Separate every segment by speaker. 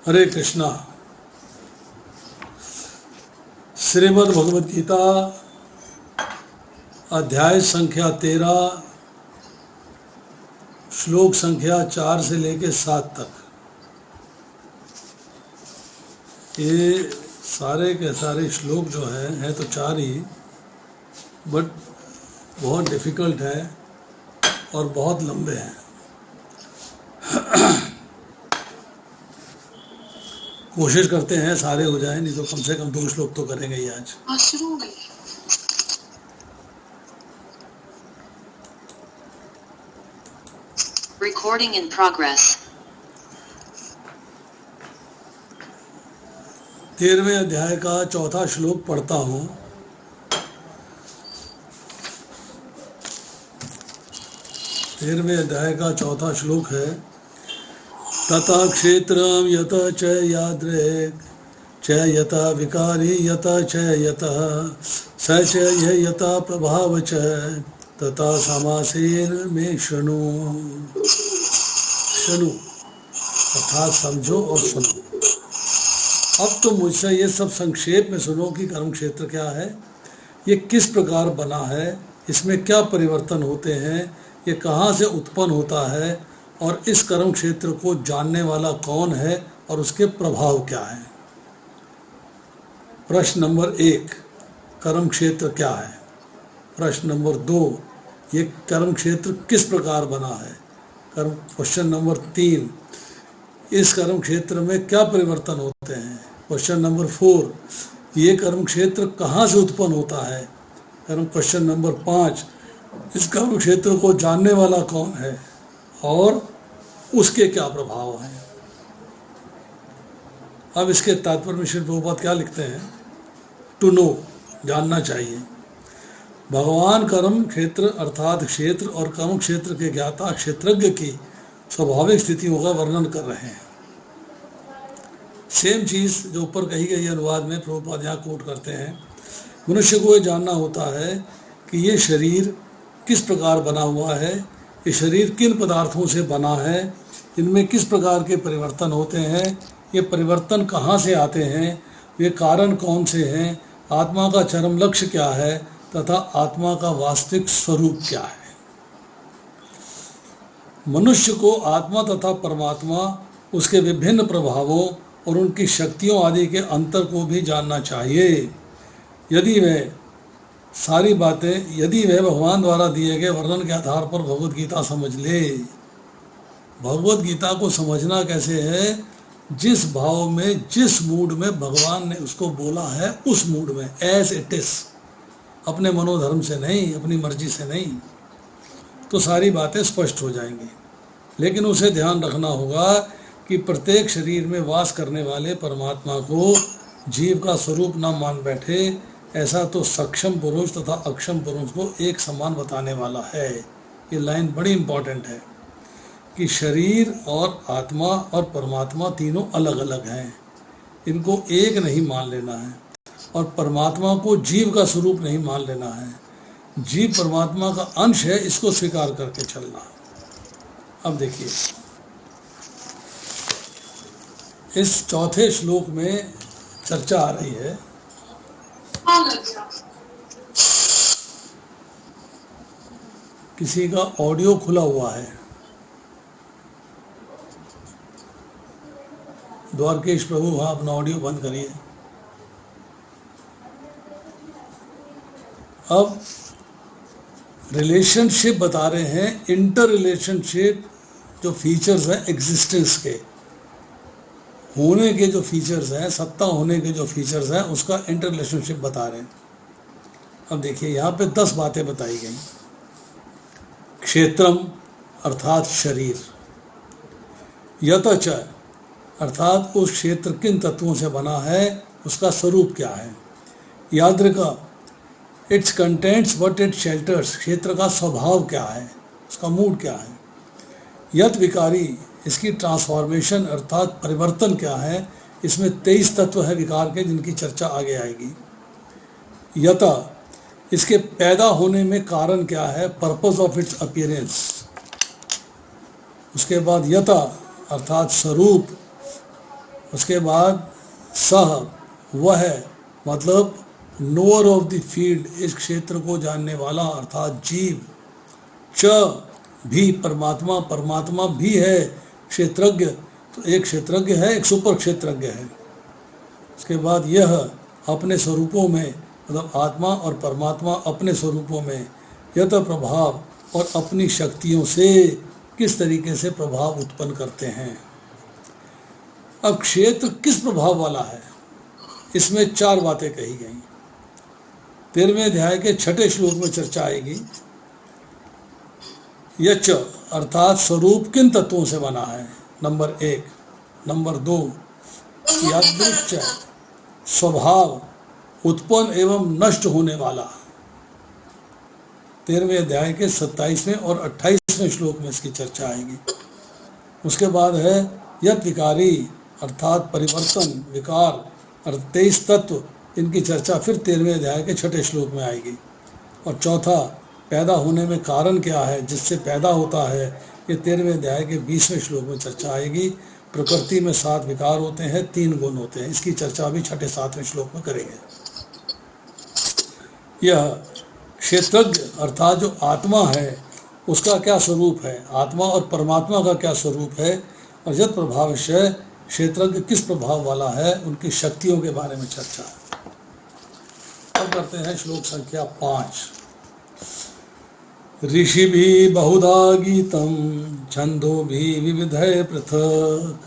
Speaker 1: हरे कृष्णा। श्रीमद् भगवद गीता अध्याय संख्या 13 श्लोक संख्या 4 से लेके 7 तक। ये सारे के सारे श्लोक जो हैं तो 4 ही, बट बहुत डिफ़िकल्ट है और बहुत लंबे हैं। कोशिश करते हैं सारे हो जाएं, नहीं तो कम से कम 2 श्लोक तो करेंगे ही आज।
Speaker 2: Recording in progress.
Speaker 1: 13वें अध्याय का 4था श्लोक पढ़ता हूँ। तेरहवें अध्याय का 4था श्लोक है, तथा क्षेत्रम यत च यादृक् च यथा विकारी यत च यतः स च यथा प्रभाव च तथा समासेन में शृणु। शृणु अर्थात समझो और सुनो। अब तो मुझसे ये सब संक्षेप में सुनो कि कर्म क्षेत्र क्या है, ये किस प्रकार बना है, इसमें क्या परिवर्तन होते हैं, ये कहाँ से उत्पन्न होता है और इस कर्म क्षेत्र को जानने वाला कौन है और उसके प्रभाव क्या है। प्रश्न नंबर 1, कर्म क्षेत्र क्या है। प्रश्न नंबर 2, ये कर्म क्षेत्र किस प्रकार बना है। क्वेश्चन नंबर 3, इस कर्म क्षेत्र में क्या परिवर्तन होते हैं। क्वेश्चन नंबर 4, ये कर्म क्षेत्र कहाँ से उत्पन्न होता है। क्वेश्चन नंबर 5, इस कर्म क्षेत्र को जानने वाला कौन है और उसके क्या प्रभाव हैं। अब इसके तात्पर्य में श्री प्रभुपाद क्या लिखते हैं, टू नो, जानना चाहिए। भगवान कर्म क्षेत्र अर्थात क्षेत्र और कर्म क्षेत्र के ज्ञाता क्षेत्रज्ञ की स्वाभाविक स्थितियों का वर्णन कर रहे हैं। सेम चीज़ जो ऊपर कही गई अनुवाद में प्रभुपाद यहाँ कोट करते हैं। मनुष्य को ये जानना होता है कि ये शरीर किस प्रकार बना हुआ है, ये शरीर किन पदार्थों से बना है, इनमें किस प्रकार के परिवर्तन होते हैं, ये परिवर्तन कहाँ से आते हैं, ये कारण कौन से हैं, आत्मा का चरम लक्ष्य क्या है तथा आत्मा का वास्तविक स्वरूप क्या है। मनुष्य को आत्मा तथा परमात्मा, उसके विभिन्न प्रभावों और उनकी शक्तियों आदि के अंतर को भी जानना चाहिए। यदि वह भगवान द्वारा दिए गए वर्णन के आधार पर भगवद गीता समझ ले। भगवद गीता को समझना कैसे है, जिस भाव में, जिस मूड में भगवान ने उसको बोला है, उस मूड में, एज इट इज, अपने मनोधर्म से नहीं, अपनी मर्जी से नहीं, तो सारी बातें स्पष्ट हो जाएंगी। लेकिन उसे ध्यान रखना होगा कि प्रत्येक शरीर में वास करने वाले परमात्मा को जीव का स्वरूप न मान बैठे, ऐसा तो सक्षम पुरुष तथा अक्षम पुरुष को एक समान बताने वाला है। ये लाइन बड़ी इम्पॉर्टेंट है कि शरीर और आत्मा और परमात्मा तीनों अलग अलग हैं, इनको एक नहीं मान लेना है, और परमात्मा को जीव का स्वरूप नहीं मान लेना है। जीव परमात्मा का अंश है, इसको स्वीकार करके चलना। अब देखिए, इस 4थे श्लोक में चर्चा आ रही है किसी का ऑडियो खुला हुआ है। द्वारकेश प्रभु, वहाँ अपना ऑडियो बंद करिए। अब रिलेशनशिप बता रहे हैं, इंटर रिलेशनशिप, जो फीचर्स हैं एग्जिस्टेंस के, होने के जो फीचर्स हैं, सत्ता होने के जो फीचर्स हैं, उसका इंटर रिलेशनशिप बता रहे हैं। अब देखिए, यहाँ पे 10 बातें बताई गई। क्षेत्रम अर्थात शरीर, यत च अर्थात उस क्षेत्र किन तत्वों से बना है, उसका स्वरूप क्या है। यादृका, it's contents what it shelters, क्षेत्र का स्वभाव क्या है, उसका मूड क्या है। यत विकारी, इसकी ट्रांसफॉर्मेशन अर्थात परिवर्तन क्या है। इसमें 23 तत्व है विकार के, जिनकी चर्चा आगे आएगी। यथा, इसके पैदा होने में कारण क्या है, पर्पस ऑफ इट्स अपीयरेंस। उसके बाद यथा अर्थात स्वरूप, उसके बाद सह वह मतलब नोअर ऑफ द फील्ड, इस क्षेत्र को जानने वाला अर्थात जीव। च भी परमात्मा, परमात्मा भी है क्षेत्रज्ञ, तो एक क्षेत्रज्ञ है, एक सुपर क्षेत्रज्ञ है। उसके बाद यह अपने स्वरूपों में, मतलब आत्मा और परमात्मा अपने स्वरूपों में यत प्रभाव और अपनी शक्तियों से किस तरीके से प्रभाव उत्पन्न करते हैं। अब क्षेत्र किस प्रभाव वाला है, इसमें 4 बातें कही गई। 13वें अध्याय के 6ठे श्लोक में चर्चा आएगी। यच अर्थात स्वरूप किन तत्वों से बना है, नंबर 1। नंबर 2 यादृश्च स्वभाव उत्पन्न एवं नष्ट होने वाला। 13वें अध्याय के 27वें और 28वें श्लोक में इसकी चर्चा आएगी। उसके बाद है यत विकारी अर्थात परिवर्तन, विकार और 23 तत्व, इनकी चर्चा फिर 13वें अध्याय के 6ठे श्लोक में आएगी। और चौथा पैदा होने में कारण क्या है, जिससे पैदा होता है, ये 13वें अध्याय के 20वें श्लोक में चर्चा आएगी। प्रकृति में 7 विकार होते हैं, 3 गुण होते हैं, इसकी चर्चा भी 6ठे 7वें श्लोक में करेंगे। यह क्षेत्रज्ञ अर्थात जो आत्मा है उसका क्या स्वरूप है, आत्मा और परमात्मा का क्या स्वरूप है, और यत प्रभावशय क्षेत्रज्ञ किस प्रभाव वाला है, उनकी शक्तियों के बारे में चर्चा है। अब करते हैं श्लोक संख्या 5। ऋषि भी बहुधा गीतम छंदो भी विविधय पृथक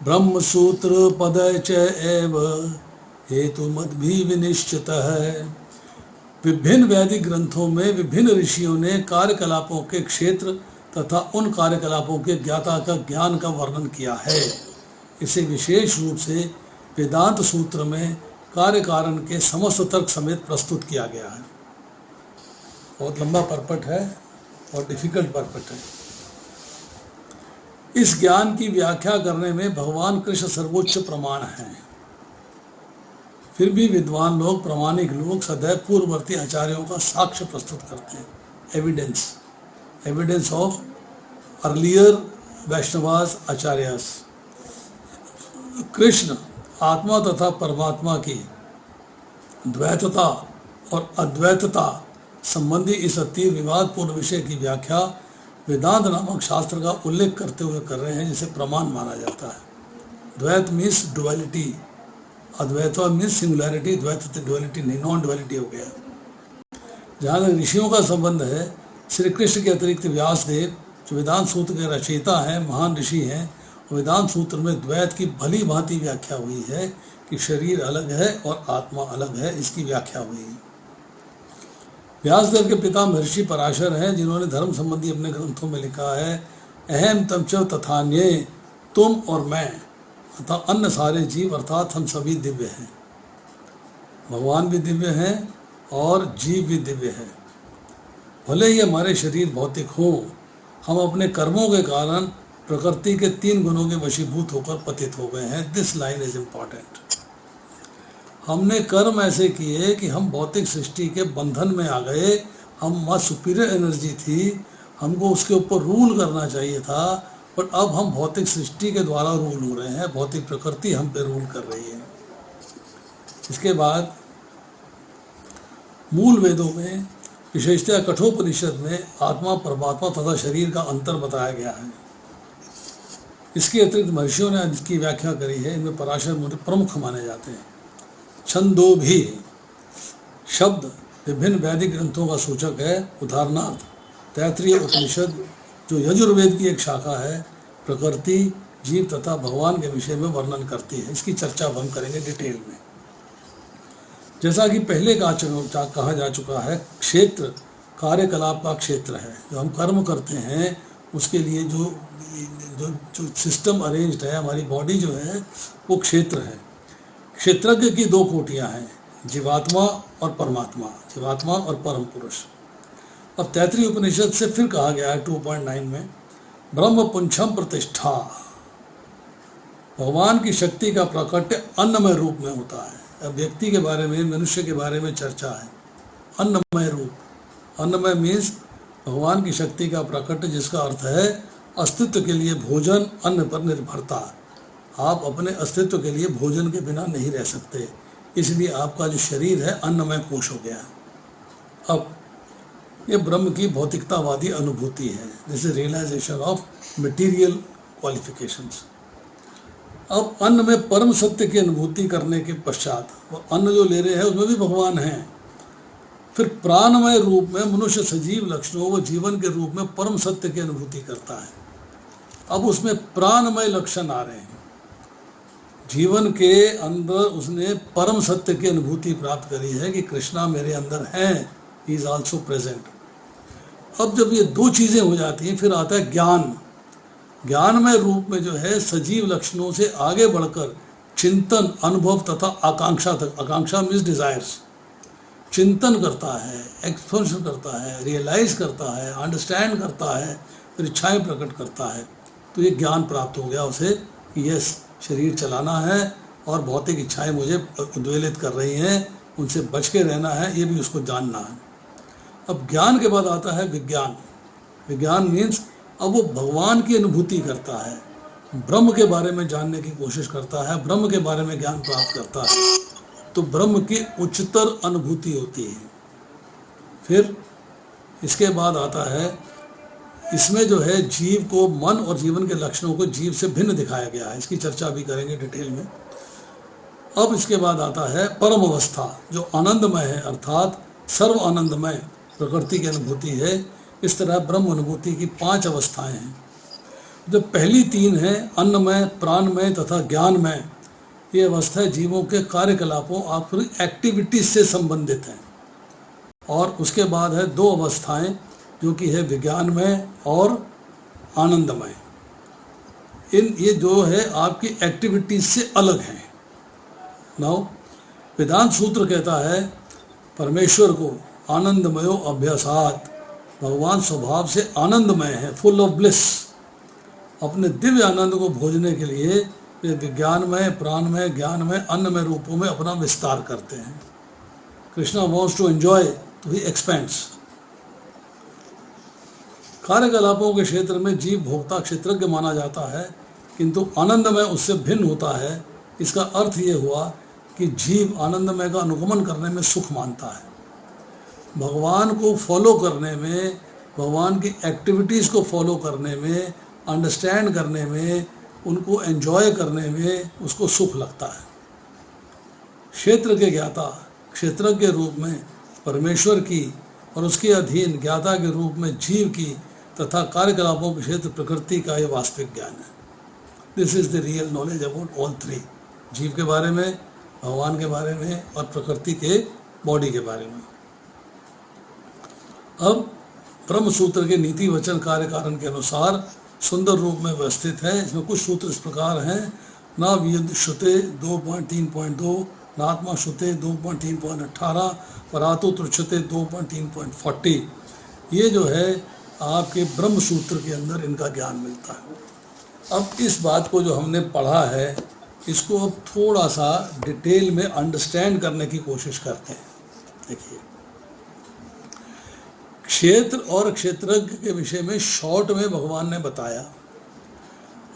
Speaker 1: ब्रह्म सूत्र पदय च एव हेतु मत भी विनिश्चित है। विभिन्न वैदिक ग्रंथों में विभिन्न ऋषियों ने कार्यकलापों के क्षेत्र तथा उन कार्यकलापों के ज्ञाता का ज्ञान का वर्णन किया है। इसे विशेष रूप से वेदांत सूत्र में कार्य कारण के समस्त तर्क समेत प्रस्तुत किया गया है। बहुत लंबा परपट है और डिफिकल्ट परपट है। इस ज्ञान की व्याख्या करने में भगवान कृष्ण सर्वोच्च प्रमाण हैं। फिर भी विद्वान लोग, प्रामाणिक लोग सदैव पूर्ववर्ती आचार्यों का साक्ष्य प्रस्तुत करते हैं, evidence of earlier Vaishnavas acharyas. Krishna आत्मा तथा परमात्मा की द्वैतता और अद्वैतता संबंधी इस अति विवादपूर्ण विषय की व्याख्या वेदांत नामक शास्त्र का उल्लेख करते हुए कर रहे हैं, जिसे प्रमाण माना जाता है। द्वैत मीन्स डुअलिटी, अद्वैत मीन्स सिंगुलैरिटी, द्वैत डुअलिटी नहीं, नॉन डुअलिटी हो गया। जहाँ तक ऋषियों का संबंध है, श्री कृष्ण के अतिरिक्त व्यासदेव जो वेदांत सूत्र के रचयिता हैं, महान ऋषि हैं, वेदांत सूत्र में द्वैत की भली भांति व्याख्या हुई है कि शरीर अलग है और आत्मा अलग है, इसकी व्याख्या हुई है। व्यासदेव के पिता महर्षि पराशर हैं, जिन्होंने धर्म संबंधी अपने ग्रंथों में लिखा है, अहम तम च तथान्ये, तुम और मैं तथा अन्य सारे जीव अर्थात हम सभी दिव्य हैं। भगवान भी दिव्य हैं और जीव भी दिव्य है। भले ही हमारे शरीर भौतिक हों, हम अपने कर्मों के कारण प्रकृति के 3 गुणों के वशीभूत होकर पतित हो गए हैं। This line is important. हमने कर्म ऐसे किए कि हम भौतिक सृष्टि के बंधन में आ गए। हम वहाँ सुपीरियर एनर्जी थी, हमको उसके ऊपर रूल करना चाहिए था, पर अब हम भौतिक सृष्टि के द्वारा रूल हो रहे हैं, भौतिक प्रकृति हम पे रूल कर रही है। इसके बाद मूल वेदों में विशेषतः कठोपनिषद में आत्मा, परमात्मा तथा शरीर का अंतर बताया गया है। इसके अतिरिक्त महर्षियों ने इसकी व्याख्या करी है, इनमें पराशर मुनि प्रमुख माने जाते हैं। छंदो भी शब्द विभिन्न वैदिक ग्रंथों का सूचक है। उदाहरणार्थ तैत्तिरीय उपनिषद जो यजुर्वेद की एक शाखा है, प्रकृति, जीव तथा भगवान के विषय में वर्णन करती है। इसकी चर्चा हम करेंगे डिटेल में। जैसा कि पहले कहा जा चुका है, क्षेत्र कार्यकलाप का क्षेत्र है। जो हम कर्म करते हैं उसके लिए जो सिस्टम अरेंज्ड है, हमारी बॉडी जो है वो क्षेत्र है। क्षेत्रज्ञ की 2 कोटियां हैं, जीवात्मा और परमात्मा, जीवात्मा और परम पुरुष। अब तैत्तिरीय उपनिषद से फिर कहा गया है 2.9 में, ब्रह्म पुंछम प्रतिष्ठा, भगवान की शक्ति का प्राकट्य अन्नमय रूप में होता है। अब व्यक्ति के बारे में, मनुष्य के बारे में चर्चा है। अन्नमय रूप, अन्नमय मीन्स भगवान की शक्ति का प्राकट्य, जिसका अर्थ है अस्तित्व के लिए भोजन, अन्न पर निर्भरता। आप अपने अस्तित्व के लिए भोजन के बिना नहीं रह सकते, इसलिए आपका जो शरीर है अन्नमय कोश हो गया है। अब ये ब्रह्म की भौतिकतावादी अनुभूति है, this is realization of material qualifications. अब अन्न में परम सत्य की अनुभूति करने के पश्चात वो अन्न जो ले रहे हैं उसमें भी भगवान हैं। फिर प्राणमय रूप में मनुष्य सजीव लक्षणों व जीवन के रूप में परम सत्य की अनुभूति करता है। अब उसमें प्राणमय लक्षण आ रहे हैं। जीवन के अंदर उसने परम सत्य की अनुभूति प्राप्त करी है कि कृष्णा मेरे अंदर है, ही इज ऑल्सो प्रेजेंट। अब जब ये दो चीज़ें हो जाती हैं फिर आता है ज्ञान। ज्ञानमय रूप में जो है सजीव लक्षणों से आगे बढ़कर चिंतन, अनुभव तथा आकांक्षा तक, आकांक्षा मीन्स डिजायर्स, चिंतन करता है, एक्सपेंशन करता है, रियलाइज करता है, अंडरस्टैंड करता है, फिर इच्छाएं प्रकट करता है। तो ये ज्ञान प्राप्त हो गया उसे कि यस, शरीर चलाना है और भौतिक इच्छाएं मुझे उद्वेलित कर रही हैं, उनसे बच के रहना है, ये भी उसको जानना है। अब ज्ञान के बाद आता है विज्ञान। विज्ञान मीन्स अब वो भगवान की अनुभूति करता है, ब्रह्म के बारे में जानने की कोशिश करता है, ब्रह्म के बारे में ज्ञान प्राप्त करता है, तो ब्रह्म की उच्चतर अनुभूति होती है। फिर इसके बाद आता है, इसमें जो है जीव को, मन और जीवन के लक्षणों को जीव से भिन्न दिखाया गया है, इसकी चर्चा भी करेंगे डिटेल में। अब इसके बाद आता है परम अवस्था जो आनंदमय है, अर्थात सर्व आनंदमय प्रकृति की अनुभूति है। इस तरह ब्रह्म अनुभूति की 5 अवस्थाएं हैं। जो पहली 3 हैं अन्नमय, प्राणमय तथा ज्ञानमय, ये अवस्था जीवों के कार्यकलापों और एक्टिविटीज से संबंधित हैं। और उसके बाद है 2 अवस्थाएं जो कि है विज्ञानमय और आनंदमय। ये जो है आपकी एक्टिविटीज से अलग हैं। नाउ वेदांत सूत्र कहता है परमेश्वर को आनंदमयो अभ्यासात, भगवान स्वभाव से आनंदमय है, फुल ऑफ ब्लिस। अपने दिव्य आनंद को भोजने के लिए वे विज्ञानमय, प्राणमय, ज्ञानमय, अन्नमय रूपों में अपना विस्तार करते हैं। कृष्णा वॉन्ट्स टू एंजॉय तो ही एक्सपेंड्स। कार्यकलापों के क्षेत्र में जीव भोक्ता क्षेत्रज्ञ माना जाता है, किंतु आनंदमय उससे भिन्न होता है। इसका अर्थ ये हुआ कि जीव आनंदमय का अनुगमन करने में सुख मानता है, भगवान को फॉलो करने में, भगवान की एक्टिविटीज़ को फॉलो करने में, अंडरस्टैंड करने में, उनको एंजॉय करने में उसको सुख लगता है। क्षेत्र के ज्ञाता क्षेत्रज्ञ के रूप में परमेश्वर की और उसके अधीन ज्ञाता के रूप में जीव की तथा कार्यकलापों के क्षेत्र प्रकृति का ये वास्तविक ज्ञान है। This is the real knowledge about all 3, जीव के बारे में, भगवान के बारे में और प्रकृति के बॉडी के बारे में। अब ब्रह्म सूत्र के नीति वचन कार्य कारण के अनुसार सुंदर रूप में व्यवस्थित है। इसमें कुछ सूत्र इस प्रकार हैं, ना वियुद्ध श्रुते 2.3.2, नात्मा श्रुते 2.3.18, परातो तुच्छते 2.3.40। ये जो है आपके ब्रह्म सूत्र के अंदर इनका ज्ञान मिलता है। अब इस बात को जो हमने पढ़ा है इसको अब थोड़ा सा डिटेल में अंडरस्टैंड करने की कोशिश करते हैं। देखिए, क्षेत्र और क्षेत्रज्ञ के विषय में शॉर्ट में भगवान ने बताया।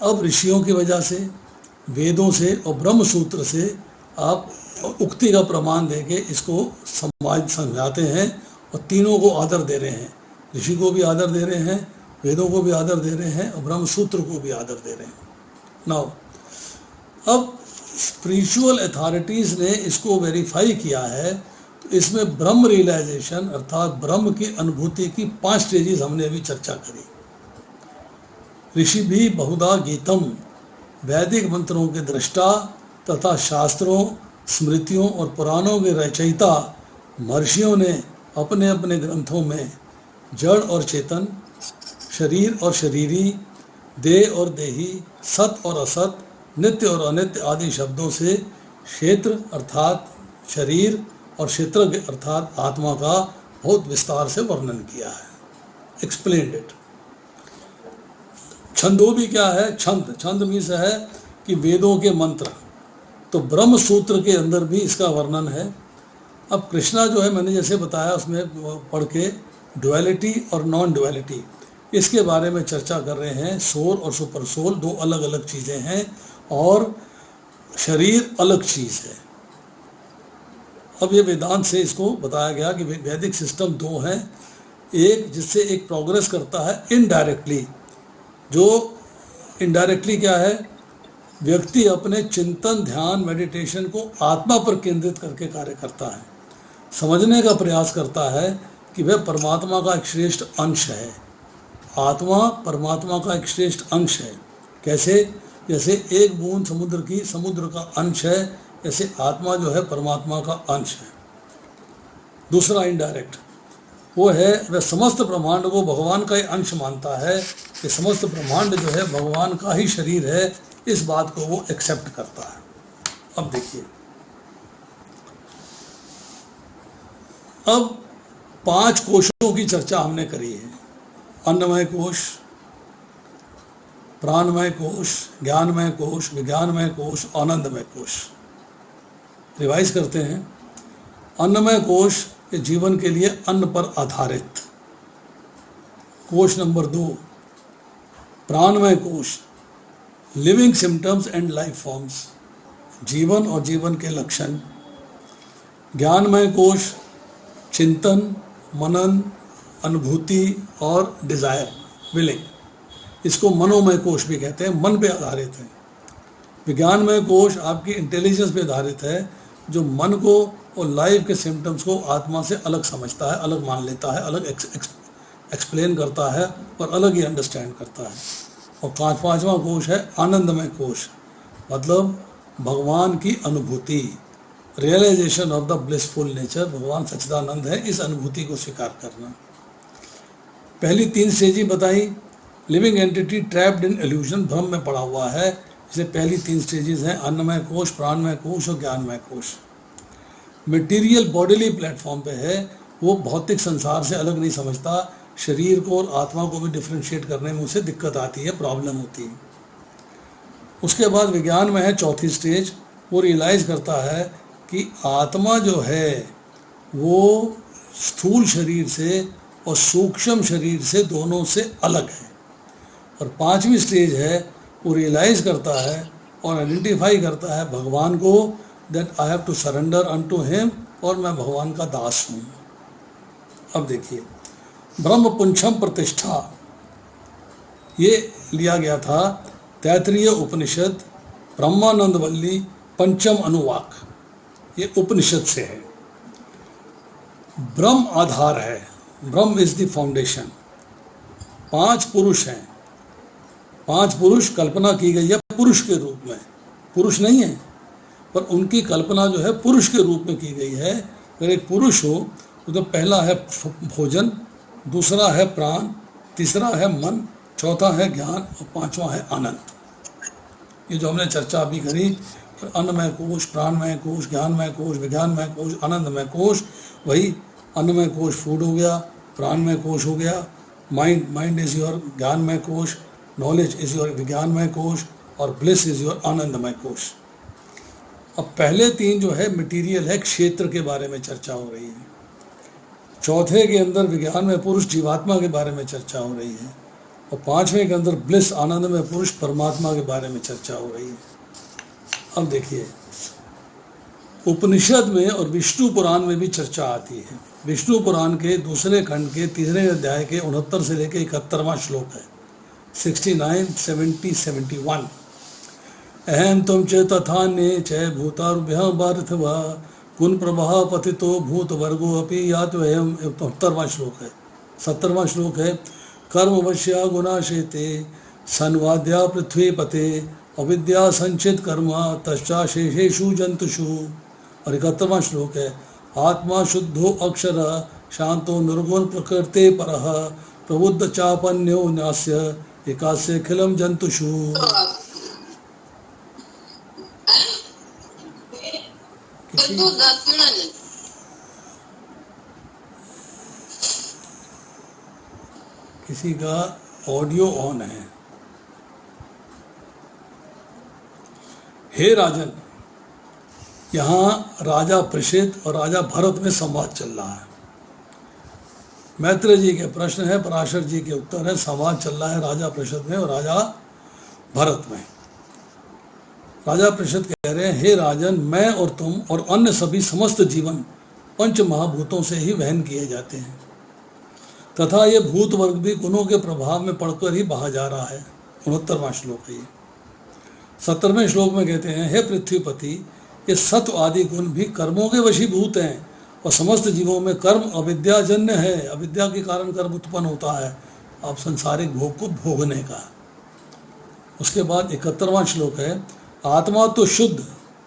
Speaker 1: अब ऋषियों की वजह से, वेदों से और ब्रह्म सूत्र से आप उक्ति का प्रमाण देके इसको समझाते हैं और तीनों को आदर दे रहे हैं। ऋषि को भी आदर दे रहे हैं, वेदों को भी आदर दे रहे हैं और ब्रह्म सूत्र को भी आदर दे रहे हैं। नाउ अब स्पिरिचुअल अथॉरिटीज़ ने इसको वेरीफाई किया है, तो इसमें ब्रह्म रियलाइजेशन अर्थात ब्रह्म की अनुभूति की 5 स्टेजेस हमने अभी चर्चा करी। ऋषि भी बहुधा गीतम, वैदिक मंत्रों के दृष्टा तथा शास्त्रों, स्मृतियों और पुराणों के रचयिता महर्षियों ने अपने अपने ग्रंथों में जड़ और चेतन, शरीर और शरीरी, देह और देही, सत और असत, नित्य और अनित्य आदि शब्दों से क्षेत्र अर्थात शरीर और क्षेत्रज्ञ अर्थात आत्मा का बहुत विस्तार से वर्णन किया है, एक्सप्लेन्ड इट। छंदो भी क्या है? छंद, छंद मीन्स है कि वेदों के मंत्र, तो ब्रह्म सूत्र के अंदर भी इसका वर्णन है। अब कृष्णा जो है मैंने जैसे बताया उसमें पढ़ के डुअलिटी और नॉन डुअलिटी इसके बारे में चर्चा कर रहे हैं। सोल और सुपर सोल 2 अलग अलग चीज़ें हैं और शरीर अलग चीज़ है। अब ये वेदांत से इसको बताया गया कि वैदिक सिस्टम दो हैं, एक जिससे एक प्रोग्रेस करता है इनडायरेक्टली, जो इनडायरेक्टली क्या है, व्यक्ति अपने चिंतन ध्यान मेडिटेशन को आत्मा पर केंद्रित करके कार्य करता है, समझने का प्रयास करता है कि वह परमात्मा का एक श्रेष्ठ अंश है। आत्मा परमात्मा का एक श्रेष्ठ अंश है। कैसे? जैसे एक बूंद समुद्र का अंश है, ऐसे आत्मा जो है परमात्मा का अंश है। दूसरा इनडायरेक्ट वो है, वह समस्त ब्रह्मांड को भगवान का ही अंश मानता है कि समस्त ब्रह्मांड जो है भगवान का ही शरीर है, इस बात को वो एक्सेप्ट करता है। अब देखिए, अब 5 कोशों की चर्चा हमने करी है, अन्नमय कोश, प्राणमय कोश, ज्ञानमय कोश, विज्ञानमय कोश, आनंदमय कोश। रिवाइज करते हैं। अन्नमय कोश के जीवन के लिए अन्न पर आधारित। कोश नंबर 2 प्राणमय कोश, living symptoms and life forms, जीवन और जीवन के लक्षण। ज्ञानमय कोश, चिंतन मनन अनुभूति और डिज़ायर विलिंग, इसको मनोमय कोश भी कहते हैं, मन पे आधारित है। विज्ञानमय कोश आपकी इंटेलिजेंस पे आधारित है, जो मन को और लाइफ के सिम्टम्स को आत्मा से अलग समझता है, अलग मान लेता है, अलग एक्सप्लेन करता है और अलग ही अंडरस्टैंड करता है। और 5वां कोश है आनंदमय कोश, मतलब भगवान की अनुभूति, realization of the blissful nature, भगवान सच्चिदानंद है, इस अनुभूति को स्वीकार करना। पहली 3 स्टेजें बताई। Living entity trapped in illusion, भ्रम में पड़ा हुआ है, इसलिए पहली 3 स्टेजेस हैं, अन्नमय कोश, प्राणमय कोश और ज्ञानमय कोश। मटेरियल बॉडीली प्लेटफॉर्म पे है, वो भौतिक संसार से अलग नहीं समझता, शरीर को और आत्मा को भी डिफ्रेंशिएट करने में उसे दिक्कत आती है, प्रॉब्लम होती है। उसके बाद विज्ञान में है 4थी स्टेज, वो रियलाइज़ करता है कि आत्मा जो है वो स्थूल शरीर से और सूक्ष्म शरीर से दोनों से अलग है। और 5वीं स्टेज है, वो रियलाइज करता है और आइडेंटिफाई करता है भगवान को, that I have to surrender unto him, और मैं भगवान का दास हूँ। अब देखिए, ब्रह्म पुंछम प्रतिष्ठा, ये लिया गया था तैत्तिरीय उपनिषद ब्रह्मानंद वल्ली पंचम अनुवाक, ये उपनिषद से है। ब्रह्म आधार है, ब्रह्म इज द फाउंडेशन। 5 पुरुष हैं, 5 पुरुष कल्पना की गई है पुरुष के रूप में, पुरुष नहीं है पर उनकी कल्पना जो है पुरुष के रूप में की गई है। अगर एक पुरुष हो तो पहला है भोजन, दूसरा है प्राण, तीसरा है मन, चौथा है ज्ञान और 5वां है आनंद। ये जो हमने चर्चा अभी करी, अन्नमय कोश, प्राणमय कोश, ज्ञानमय कोश, विज्ञानमय कोश, आनंदमय कोश, वही अन्नमय कोश फूड हो गया, प्राणमय कोश हो गया, माइंड इज योर ज्ञानमय कोश, नॉलेज इज योर विज्ञानमय कोश और ब्लिस इज योर आनंदमय कोश। अब पहले 3 जो है मटेरियल है, क्षेत्र के बारे में चर्चा हो रही है। चौथे के अंदर विज्ञान में पुरुष जीवात्मा के बारे में चर्चा हो रही है, और 5वें के अंदर ब्लिस आनंद में पुरुष परमात्मा के बारे में चर्चा हो रही है। अब देखिए, उपनिषद में और विष्णु पुराण में भी चर्चा आती है। विष्णु पुराण के 2 खंड के 3 अध्याय के 69 से लेकर 71वां श्लोक है, 69, 70, 71। अहम तुम च तथा ने च भूतारुभ्य पार्थिवा कुन प्रभा पतितो भूत वर्गो अपि यात्वयम्, 73वां श्लोक है। 70वां श्लोक है, कर्मवश्या गुणाशेते संवाद्या पृथ्वी पते अविद्या संचित कर्मा तश्चा शेषेषु जंतुषु। और 71वां श्लोक है, आत्मा शुद्धो अक्षर शांतो निर्गुण प्रकृते परः प्रबुद्ध चापन्यो न्यास्य एकास्य खिलम जंतुषु। किसी का ऑडियो ऑन है। हे राजन, यहाँ राजा परीक्षित और राजा भरत में संवाद चल रहा है। मैत्रेय जी के प्रश्न है, पराशर जी के उत्तर है, संवाद चल रहा है राजा परीक्षित में और राजा भरत में। राजा परीक्षित कह रहे हैं, हे राजन, मैं और तुम और अन्य सभी समस्त जीवन पंच महाभूतों से ही वहन किए जाते हैं तथा ये भूत वर्ग भी गुणों के प्रभाव में पड़कर ही बहा जा रहा है। 69वां श्लोक है ये। 70वें श्लोक में कहते हैं, हे पृथ्वीपति, ये सत्व आदि गुण भी कर्मों के वशीभूत हैं और समस्त जीवों में कर्म अविद्याजन्य है। अविद्या के कारण कर्म उत्पन्न होता है, आप संसारिक भोग को भोगने का। उसके बाद 71वां श्लोक है, आत्मा तो शुद्ध,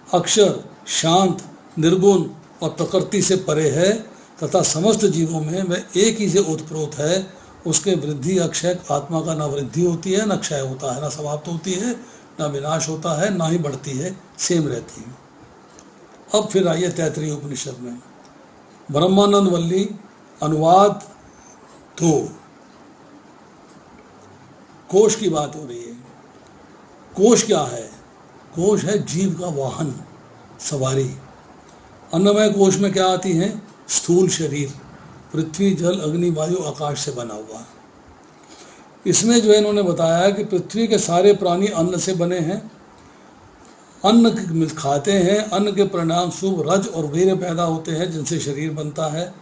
Speaker 1: अक्षर, शांत, निर्गुण और प्रकृति से परे है तथा समस्त जीवों में वह एक ही से ओतप्रोत है। उसके वृद्धि अक्षय आत्मा का न वृद्धि होती है न क्षय होता है, न समाप्त होती है न विनाश होता है, ना ही बढ़ती है, सेम रहती है। अब फिर आइए तैत्तिरीय उपनिषद में ब्रह्मानंद वल्ली अनुवाद 2 कोश की बात हो रही है। कोश क्या है? कोश है जीव का वाहन, सवारी। अन्नमय कोश में क्या आती हैं? स्थूल शरीर, पृथ्वी, जल, अग्नि, वायु, आकाश से बना हुआ। इसमें जो है इन्होंने बताया कि पृथ्वी के सारे प्राणी अन्न से बने हैं, अन्न खाते हैं, अन्न के परिणाम शुभ रज और वीर्य पैदा होते हैं जिनसे शरीर बनता है,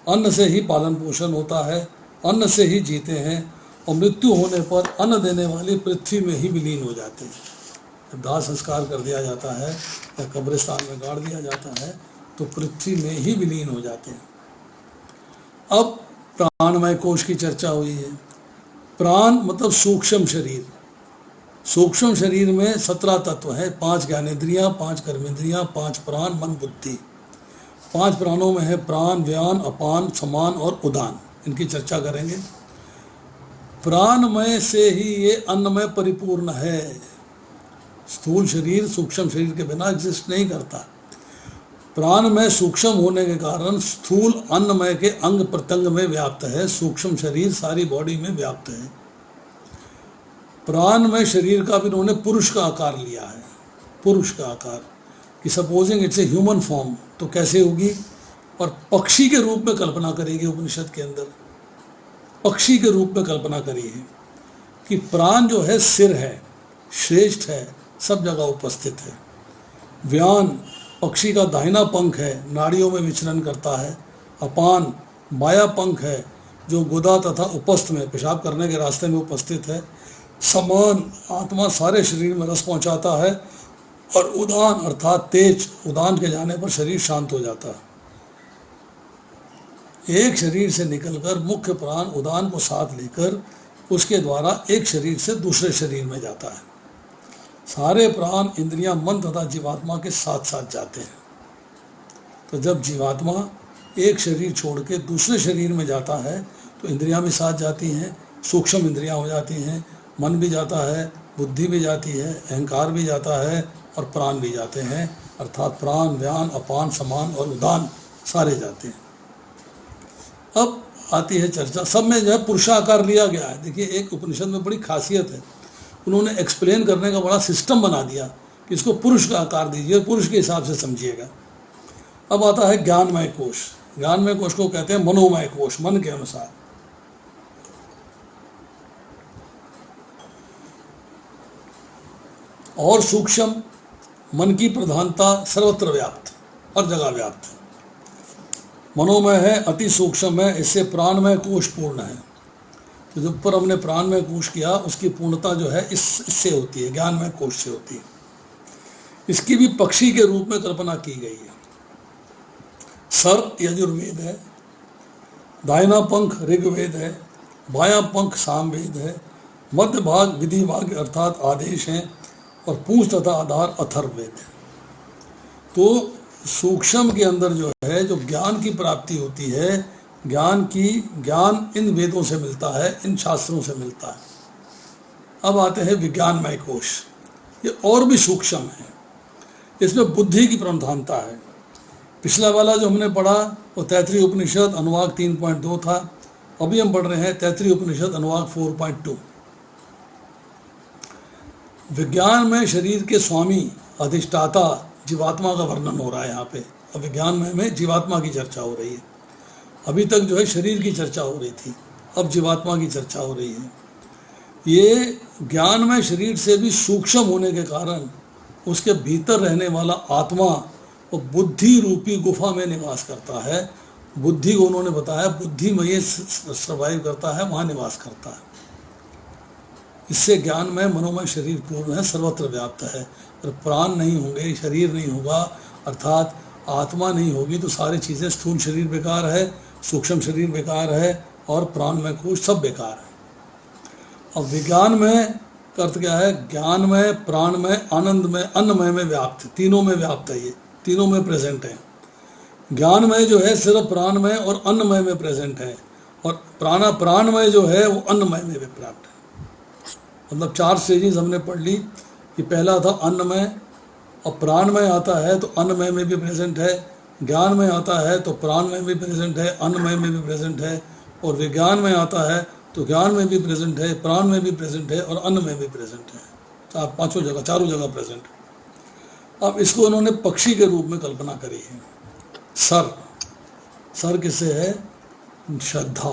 Speaker 1: अन्न से ही पालन पोषण होता है, अन्न से ही जीते हैं और मृत्यु होने पर अन्न देने वाली पृथ्वी में ही विलीन हो जाते हैं। जब दाह संस्कार कर दिया जाता है या कब्रिस्तान में गाड़ दिया जाता है तो पृथ्वी में ही विलीन हो जाते हैं। अब प्राणमय कोश की चर्चा हुई है। प्राण मतलब सूक्ष्म शरीर। सूक्ष्म शरीर में 17 तत्व हैं, 5 ज्ञानेंद्रियां, 5 कर्मेंद्रियां, 5 प्राण, मन, बुद्धि। 5 प्राणों में है प्राण, व्यान, अपान, समान और उदान। इनकी चर्चा करेंगे। प्राणमय से ही ये अन्नमय परिपूर्ण है। स्थूल शरीर सूक्ष्म शरीर के बिना एग्जिस्ट नहीं करता। प्राणमय सूक्ष्म होने के कारण स्थूल अन्नमय के अंग प्रत्यंग में व्याप्त है, सूक्ष्म शरीर सारी बॉडी में व्याप्त है। प्राणमय शरीर का भी उन्होंने पुरुष का आकार लिया है। पुरुष का आकार कि supposing it's a human form, तो कैसे होगी? और पक्षी के रूप में कल्पना करेगी उपनिषद के अंदर। पक्षी के रूप में कल्पना करी है कि प्राण जो है सिर है, श्रेष्ठ है, सब जगह उपस्थित है। व्यान पक्षी का दाहिना पंख है, नाड़ियों में विचरण करता है। अपान बाया पंख है जो गुदा तथा उपस्थ में पेशाब करने के रास्ते में उपस्थित है। समान आत्मा सारे शरीर में रस पहुंचाता है। और उदान अर्थात तेज, उदान के जाने पर शरीर शांत हो जाता है। एक शरीर से निकलकर मुख्य प्राण उदान को साथ लेकर उसके द्वारा एक शरीर से दूसरे शरीर में जाता है। सारे प्राण, इंद्रियां, मन तथा जीवात्मा के साथ साथ जाते हैं। तो जब जीवात्मा एक शरीर छोड़ के दूसरे शरीर में जाता है तो इंद्रियां भी साथ जाती हैं, सूक्ष्म इंद्रियां हो जाती हैं, मन भी जाता है, बुद्धि भी जाती है, अहंकार भी जाता है और प्राण भी जाते हैं। अर्थात प्राण, व्यान, अपान, समान और उदान सारे जाते हैं। अब आती है चर्चा, सब में जो है पुरुषाकार लिया गया है। देखिए एक उपनिषद में बड़ी खासियत है, उन्होंने एक्सप्लेन करने का बड़ा सिस्टम बना दिया कि इसको पुरुष का आकार दीजिए, पुरुष के हिसाब से समझिएगा। अब आता है ज्ञानमय कोश। ज्ञानमय कोश को कहते हैं मनोमय कोश, मन के अनुसार। और सूक्ष्म, मन की प्रधानता सर्वत्र व्याप्त, हर जगह व्याप्त। मनोमय है, अति सूक्ष्म है, इससे प्राणमय कोश पूर्ण है। तो जब पर हमने प्राणमय कोश किया उसकी पूर्णता जो है इससे होती है, ज्ञानमय कोश से होती है। इसकी भी पक्षी के रूप में कल्पना की गई है। सर यजुर्वेद है, दाहिना पंख ऋग्वेद है, बायां पंख सामवेद है, मध्य भाग विधि भाग अर्थात आदेश है और पूंछ तथा आधार अथर्ववेद है। तो सूक्ष्म के अंदर जो है जो ज्ञान की प्राप्ति होती है, ज्ञान इन वेदों से मिलता है, इन शास्त्रों से मिलता है। अब आते हैं विज्ञानमय कोश। ये और भी सूक्ष्म है, इसमें बुद्धि की प्रधानता है। पिछला वाला जो हमने पढ़ा वो तैत्तिरीय उपनिषद अनुवाक 3.2 था। अभी हम पढ़ रहे हैं तैत्तिरीय उपनिषद अनुवाक 4.2। विज्ञान में शरीर के स्वामी अधिष्ठाता जीवात्मा का वर्णन हो रहा है यहाँ पे। अब विज्ञान में जीवात्मा की चर्चा हो रही है। अभी तक जो है शरीर की चर्चा हो रही थी, अब जीवात्मा की चर्चा हो रही है। ये ज्ञान में शरीर से भी सूक्ष्म होने के कारण उसके भीतर रहने वाला आत्मा वो बुद्धि रूपी गुफा में निवास करता है। बुद्धि को उन्होंने बताया बुद्धि में ये सर्वाइव करता है, वहाँ निवास करता है। इससे ज्ञानमय मनोमय शरीर पूर्ण है, सर्वत्र व्याप्त है। और प्राण नहीं होंगे, शरीर नहीं होगा, अर्थात आत्मा नहीं होगी तो सारी चीज़ें, स्थूल शरीर बेकार है, सूक्ष्म शरीर बेकार है और प्राणमय कोश सब बेकार है। अब विज्ञान में का अर्थ क्या है? ज्ञानमय, प्राणमय, आनंदमय, अन्नमय में व्याप्त, तीनों में व्याप्त है, ये तीनों में प्रेजेंट है। ज्ञानमय जो है सिर्फ प्राणमय और अन्नमय में प्रेजेंट है, और प्राणमय जो है वो अन्नमय में भी प्राप्त है। मतलब 4 स्टेजेस हमने पढ़ ली कि पहला था अन्नमय, और प्राणमय आता है तो अन्नमय में भी प्रेजेंट है, ज्ञान में आता है तो प्राण में भी प्रेजेंट है, अन्नमय में भी प्रेजेंट है, और विज्ञान में आता है तो ज्ञान में भी प्रेजेंट है, प्राण में भी प्रेजेंट है और अन्न में भी प्रेजेंट है। पांचों जगह, चारों जगह प्रेजेंट है। अब इसको उन्होंने पक्षी के रूप में कल्पना करी है। सर किससे है? श्रद्धा,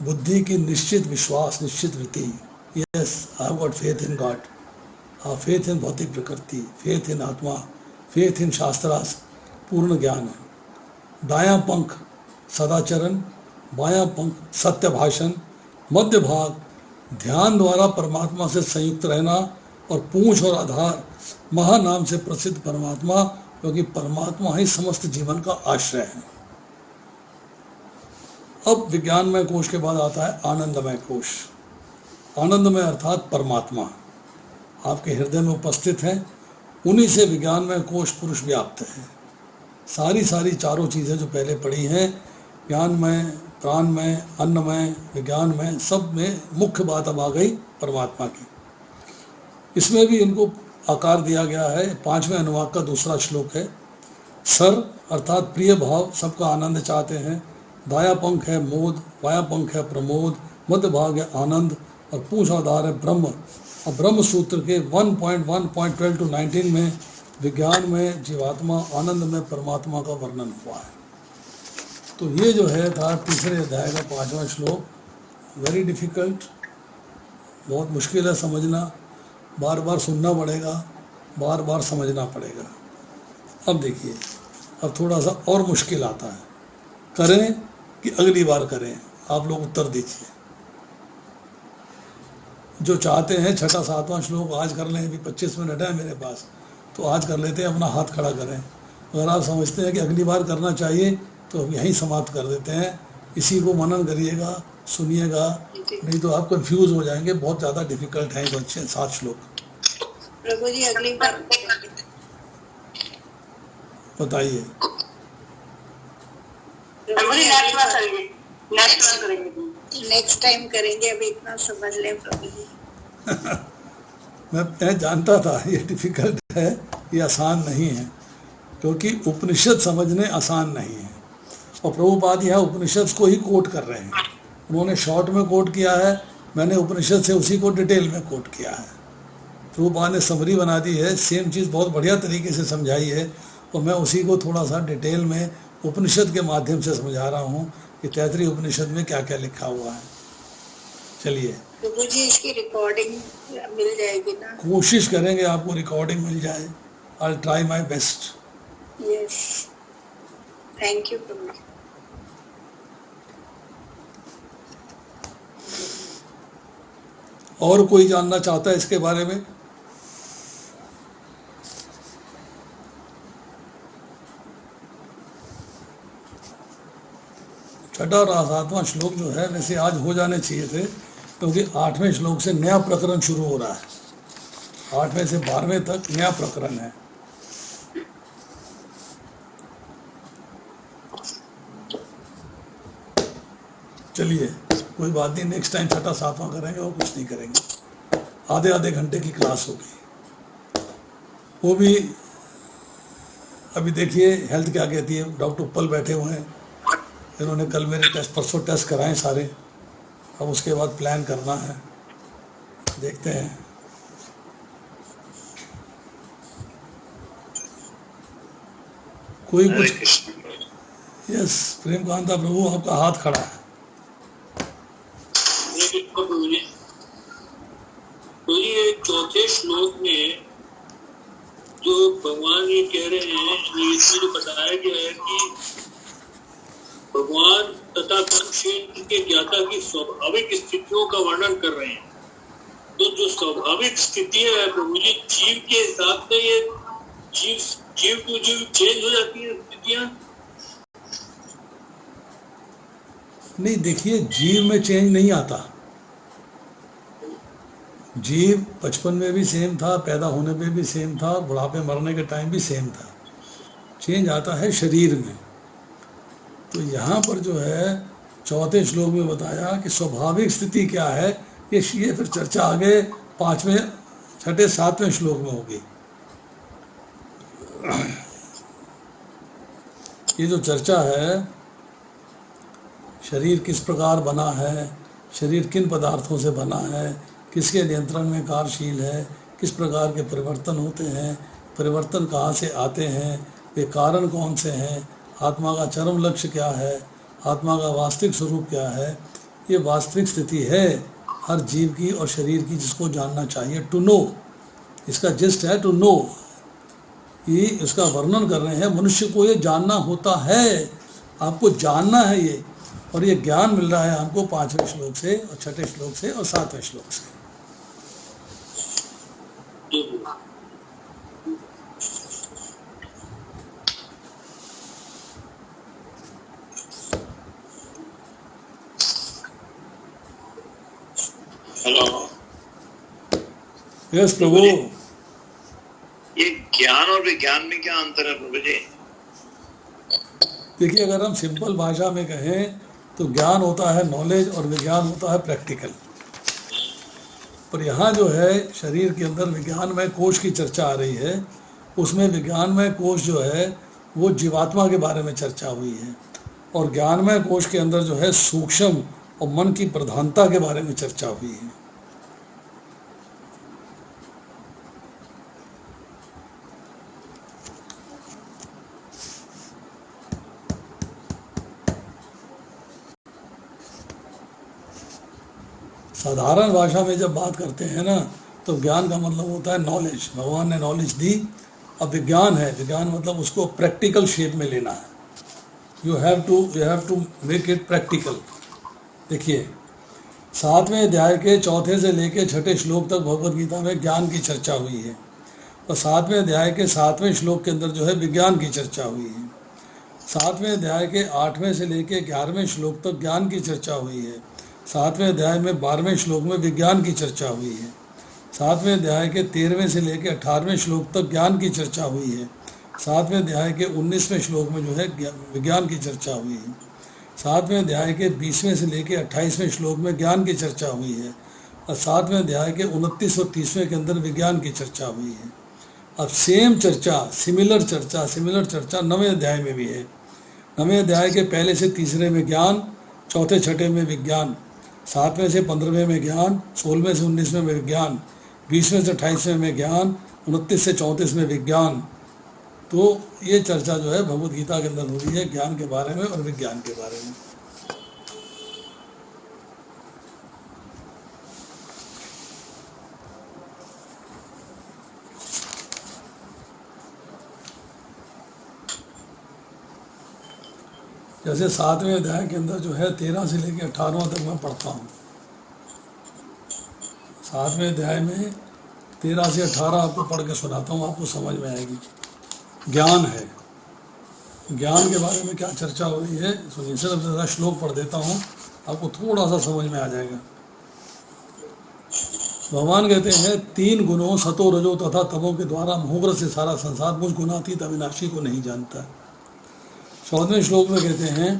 Speaker 1: बुद्धि की निश्चित विश्वास, निश्चित वृत्ति। Yes, I have got faith in God, faith in भौतिक प्रकृति, फेथ इन आत्मा, फेथ इन शास्त्रास, पूर्ण ज्ञान है। दायां पंख सदाचरण, बायां पंख सत्य भाषण, मध्य भाग ध्यान द्वारा परमात्मा से संयुक्त रहना, और पूंछ और आधार महानाम से प्रसिद्ध परमात्मा, क्योंकि परमात्मा ही समस्त जीवन का आश्रय है। अब विज्ञानमय कोश के बाद आता है आनंदमय कोश। आनंदमय अर्थात परमात्मा आपके हृदय में उपस्थित है, उन्हीं से विज्ञानमय कोश पुरुष व्याप्त है। सारी चारों चीज़ें जो पहले पढ़ी हैं, ज्ञानमय, प्राणमय, अन्नमय, विज्ञानमय, सब में मुख्य बात अब आ गई परमात्मा की। इसमें भी इनको आकार दिया गया है। 5वें अनुवाक का दूसरा श्लोक है। सर अर्थात प्रिय भाव, सबका आनंद चाहते हैं। दाया पंख है मोद, बाया पंख है प्रमोद, मध्य भाग है आनंद, और पूंछ आधार है ब्रह्म। और ब्रह्म सूत्र के 1.1.12 to 19 में विज्ञान में जीवात्मा, आनंद में परमात्मा का वर्णन हुआ है। तो ये जो है था तीसरे अध्याय का 5वां श्लोक। वेरी डिफ़िकल्ट, बहुत मुश्किल है समझना, बार बार सुनना पड़ेगा, बार बार समझना पड़ेगा। अब देखिए, अब थोड़ा सा और मुश्किल आता है, करें कि अगली बार करें? आप लोग उत्तर दीजिए। जो चाहते हैं 6वां 7वां श्लोक आज कर लें, अभी 25 मिनट है मेरे पास, तो आज कर लेते हैं, अपना हाथ खड़ा करें। अगर आप समझते हैं कि अगली बार करना चाहिए तो हम यहीं समाप्त कर देते हैं। इसी को मनन करिएगा, सुनिएगा, नहीं तो आप कंफ्यूज हो जाएंगे। बहुत ज़्यादा डिफिकल्ट है ये 7 श्लोक।
Speaker 3: प्रभु जी अगली बार
Speaker 1: बताइए।
Speaker 3: नेक्स्ट टाइम करेंगे, अभी इतना समझ लें प्रभु जी।
Speaker 1: मैं जानता था ये डिफिकल्ट है, ये आसान नहीं है, क्योंकि उपनिषद समझने आसान नहीं है। और प्रभुपाद यहाँ उपनिषद को ही कोट कर रहे हैं। उन्होंने शॉर्ट में कोट किया है, मैंने उपनिषद से उसी को डिटेल में कोट किया है। प्रभुपाद ने समरी बना दी है, सेम चीज़ बहुत बढ़िया तरीके से समझाई है, और मैं उसी को थोड़ा सा डिटेल में उपनिषद के माध्यम से समझा रहा हूँ कि तैतरीय उपनिषद में क्या क्या लिखा हुआ है। चलिए
Speaker 3: प्रभु जी, इसकी रिकॉर्डिंग मिल जाएगी ना?
Speaker 1: कोशिश करेंगे आपको रिकॉर्डिंग मिल जाए। I will try my best.
Speaker 3: Yes, thank you प्रभु जी।
Speaker 1: और कोई जानना चाहता है इसके बारे में? छठा और 7वां श्लोक जो है वैसे आज हो जाने चाहिए थे, क्योंकि 8वें श्लोक से नया प्रकरण शुरू हो रहा है। 8वें से 12वें तक नया प्रकरण है। चलिए कोई बात नहीं, नेक्स्ट टाइम 6वां 7वां करेंगे और कुछ नहीं करेंगे। आधे घंटे की क्लास होगी, वो भी। अभी देखिए हेल्थ क्या कहती है। डॉक्टर उप्पल बैठे हुए हैं, इन्होंने कल मेरे टेस्ट, परसों टेस्ट कराए सारे। अब उसके बाद प्लान करना है, देखते हैं। कोई कुछ? यस, प्रेम कांता प्रभु आपका हाथ खड़ा है।
Speaker 4: ये चौथे श्लोक में जो भगवान ये कह रहे हैं, इसमें जो बताया गया है कि भगवान तथा कर्मशील के ज्ञाता की स्वाभाविक स्थितियों का वर्णन कर रहे हैं। तो जो स्वाभाविक स्थितियां है प्रभु जी, जीव के हिसाब से ये जीव टू जीव चेंज हो जाती है स्थितियां।
Speaker 1: नहीं, देखिए, जीव में चेंज नहीं आता। जीव बचपन में भी सेम था, पैदा होने पे भी सेम था, बुढ़ापे मरने के टाइम भी सेम था। चेंज आता है शरीर में। तो यहाँ पर जो है 4वें श्लोक में बताया कि स्वाभाविक स्थिति क्या है, ये फिर चर्चा आगे 5वें, 6ठे, 7वें श्लोक में होगी। ये जो चर्चा है, शरीर किस प्रकार बना है, शरीर किन पदार्थों से बना है, किसके नियंत्रण में कार्यशील है, किस प्रकार के परिवर्तन होते हैं, परिवर्तन कहाँ से आते हैं, वे कारण कौन से हैं, आत्मा का चरम लक्ष्य क्या है, आत्मा का वास्तविक स्वरूप क्या है, ये वास्तविक स्थिति है हर जीव की और शरीर की, जिसको जानना चाहिए। टू नो, इसका जिस्ट है टू नो। ये इसका वर्णन कर रहे हैं, मनुष्य को ये जानना होता है, आपको जानना है ये, और ये ज्ञान मिल रहा है हमको 5वें श्लोक से और 6ठे श्लोक से और 7वें श्लोक से।
Speaker 4: हेलो,
Speaker 1: यस प्रभु।
Speaker 4: ये ज्ञान और विज्ञान में क्या अंतर है प्रभु जी?
Speaker 1: देखिए, अगर हम सिंपल भाषा में कहें तो ज्ञान होता है नॉलेज और विज्ञान होता है प्रैक्टिकल। पर यहाँ जो है शरीर के अंदर विज्ञानमय कोश की चर्चा आ रही है, उसमें विज्ञानमय कोश जो है वो जीवात्मा के बारे में चर्चा हुई है, और ज्ञानमय कोश के अंदर जो है सूक्ष्म और मन की प्रधानता के बारे में चर्चा हुई है। साधारण भाषा में जब बात करते हैं ना, तो ज्ञान का मतलब होता है नॉलेज। भगवान ने नॉलेज दी। अब विज्ञान है, विज्ञान मतलब उसको प्रैक्टिकल शेप में लेना है। You have to make it practical. देखिए, 7वें अध्याय के 4 से लेकर 6ठे श्लोक तक भगवद गीता में ज्ञान की चर्चा हुई है, और 7वें अध्याय के 7वें श्लोक के अंदर जो है विज्ञान की चर्चा हुई है। 7वें अध्याय के 8वें से लेकर 11वें श्लोक तक ज्ञान की चर्चा हुई है। 7वें अध्याय में 12वें श्लोक में विज्ञान की चर्चा हुई है। 7वें अध्याय के 13वें से लेकर 18वें श्लोक तक ज्ञान की चर्चा हुई है। 7वें अध्याय के 19वें श्लोक में जो है विज्ञान की चर्चा हुई है। 7वें अध्याय के 20वें से लेकर 28वें श्लोक में ज्ञान की चर्चा हुई है, और 7वें अध्याय के 29 और 30वें के अंदर विज्ञान की चर्चा हुई है। अब सेम चर्चा, सिमिलर चर्चा 9वें अध्याय में भी है। 9वें अध्याय के 1 से 3 में ज्ञान, 4, 6 में विज्ञान, 7वें से 15वें में ज्ञान, 16वें से 19वें में विज्ञान, 20वें से 28वें में ज्ञान, 29 से 34 में विज्ञान। तो ये चर्चा जो है भगवद गीता के अंदर हो रही है ज्ञान के बारे में और विज्ञान के बारे में। जैसे 7वें अध्याय के अंदर जो है 13 से लेकर 18वां तक मैं पढ़ता हूँ। 7वें अध्याय में 13 से 18 आपको पढ़ के सुनाता हूँ, आपको समझ में आएगी। ज्ञान है, ज्ञान के बारे में क्या चर्चा हो रही है सुनिए। सिर्फ ज़रा श्लोक पढ़ देता हूँ, आपको थोड़ा सा समझ में आ जाएगा। भगवान कहते हैं 3 गुणों सतो रजो तथा तमो के द्वारा मोहग्रत से सारा संसार मुझ गुणातीत अविनाशी को नहीं जानता। 14वें श्लोक में कहते हैं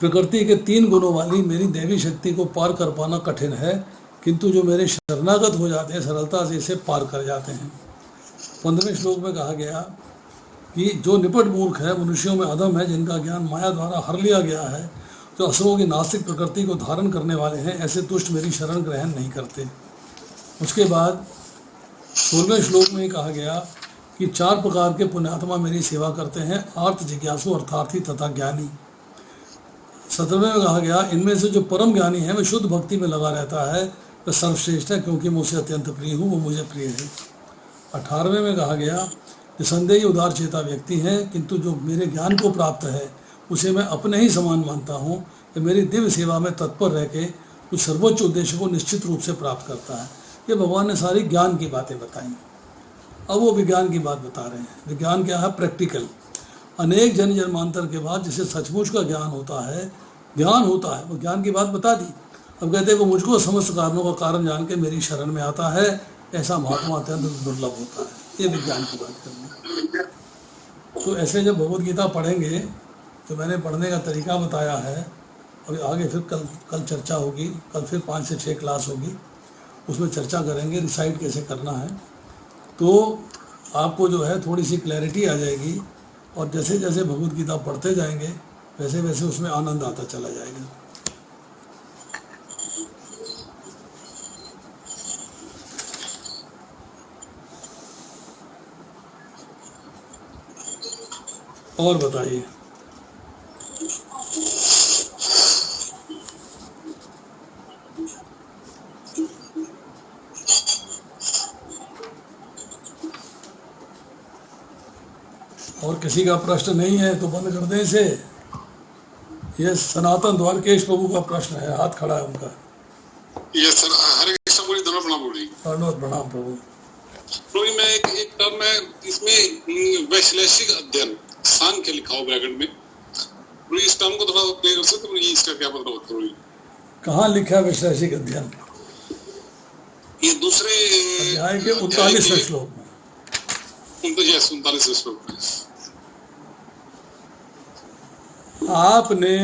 Speaker 1: प्रकृति के 3 गुणों वाली मेरी दैवी शक्ति को पार कर पाना कठिन है, किंतु जो मेरे शरणागत हो जाते हैं सरलता से इसे पार कर जाते हैं। 15वें श्लोक में कहा गया कि जो निपट मूर्ख है, मनुष्यों में अधम है, जिनका ज्ञान माया द्वारा हर लिया गया है, जो असुरों की नास्तिक प्रकृति को धारण करने वाले हैं, ऐसे दुष्ट मेरी शरण ग्रहण नहीं करते। उसके बाद 16वें श्लोक में कहा गया कि 4 प्रकार के पुण्यात्मा मेरी सेवा करते हैं, आर्त, जिज्ञासु, अर्थार्थी तथा ज्ञानी। 17वें में कहा गया इनमें से जो परम ज्ञानी है वह शुद्ध भक्ति में लगा रहता है, वह सर्वश्रेष्ठ है, क्योंकि मैं उसे अत्यंत प्रिय हूँ, वो मुझे प्रिय है। 18वें में कहा गया निसंदेह उदार चेता व्यक्ति हैं, किंतु जो मेरे ज्ञान को प्राप्त है उसे मैं अपने ही समान मानता हूँ, कि मेरी दिव्य सेवा में तत्पर रह के उस सर्वोच्च उद्देश्य को निश्चित रूप से प्राप्त करता है। ये भगवान ने सारी ज्ञान की बातें बताई। अब वो विज्ञान की बात बता रहे हैं। विज्ञान क्या है? प्रैक्टिकल। अनेक जन्म जन्मांतर के बाद जिसे सचमुच का ज्ञान होता है, वो ज्ञान की बात बता दी। अब कहते हैं वो मुझको समस्त कारणों का कारण जान के मेरी शरण में आता है, ऐसा महात्मा अत्यंत दुर्लभ होता है। ये विज्ञान की बात करनी। तो ऐसे जब भगवद गीता पढ़ेंगे, तो मैंने पढ़ने का तरीका बताया है, और आगे फिर कल चर्चा होगी। कल फिर 5 से 6 क्लास होगी, उसमें चर्चा करेंगे रिसाइट कैसे करना है। तो आपको जो है थोड़ी सी क्लैरिटी आ जाएगी, और जैसे जैसे भगवद गीता पढ़ते जाएंगे वैसे वैसे उसमें आनंद आता चला जाएगा। और बताइए। और किसी का प्रश्न नहीं है तो बंद कर दें इसे। ये सनातन द्वारकेश प्रभु का प्रश्न है, हाथ खड़ा है उनका।
Speaker 5: यस सर, हरे कृष्ण बोली, दोनों प्रणाम बोली।
Speaker 1: प्रणाम प्रभु।
Speaker 5: प्रभु मैं एक टर्म है इसमें वैश्लेषिक अध्ययन सांख्य लिखा हो ब्रैकेट में, इस टर्म को थोड़ा क्लियर कर सकते हैं? इसका क्या मतलब होता है?
Speaker 1: कहाँ लिखा है वैश्लेषिक अध्ययन?
Speaker 5: ये दूसरे
Speaker 1: अध्याय के 39वें श्लोक में।
Speaker 5: 39वें श्लोक में
Speaker 1: आपने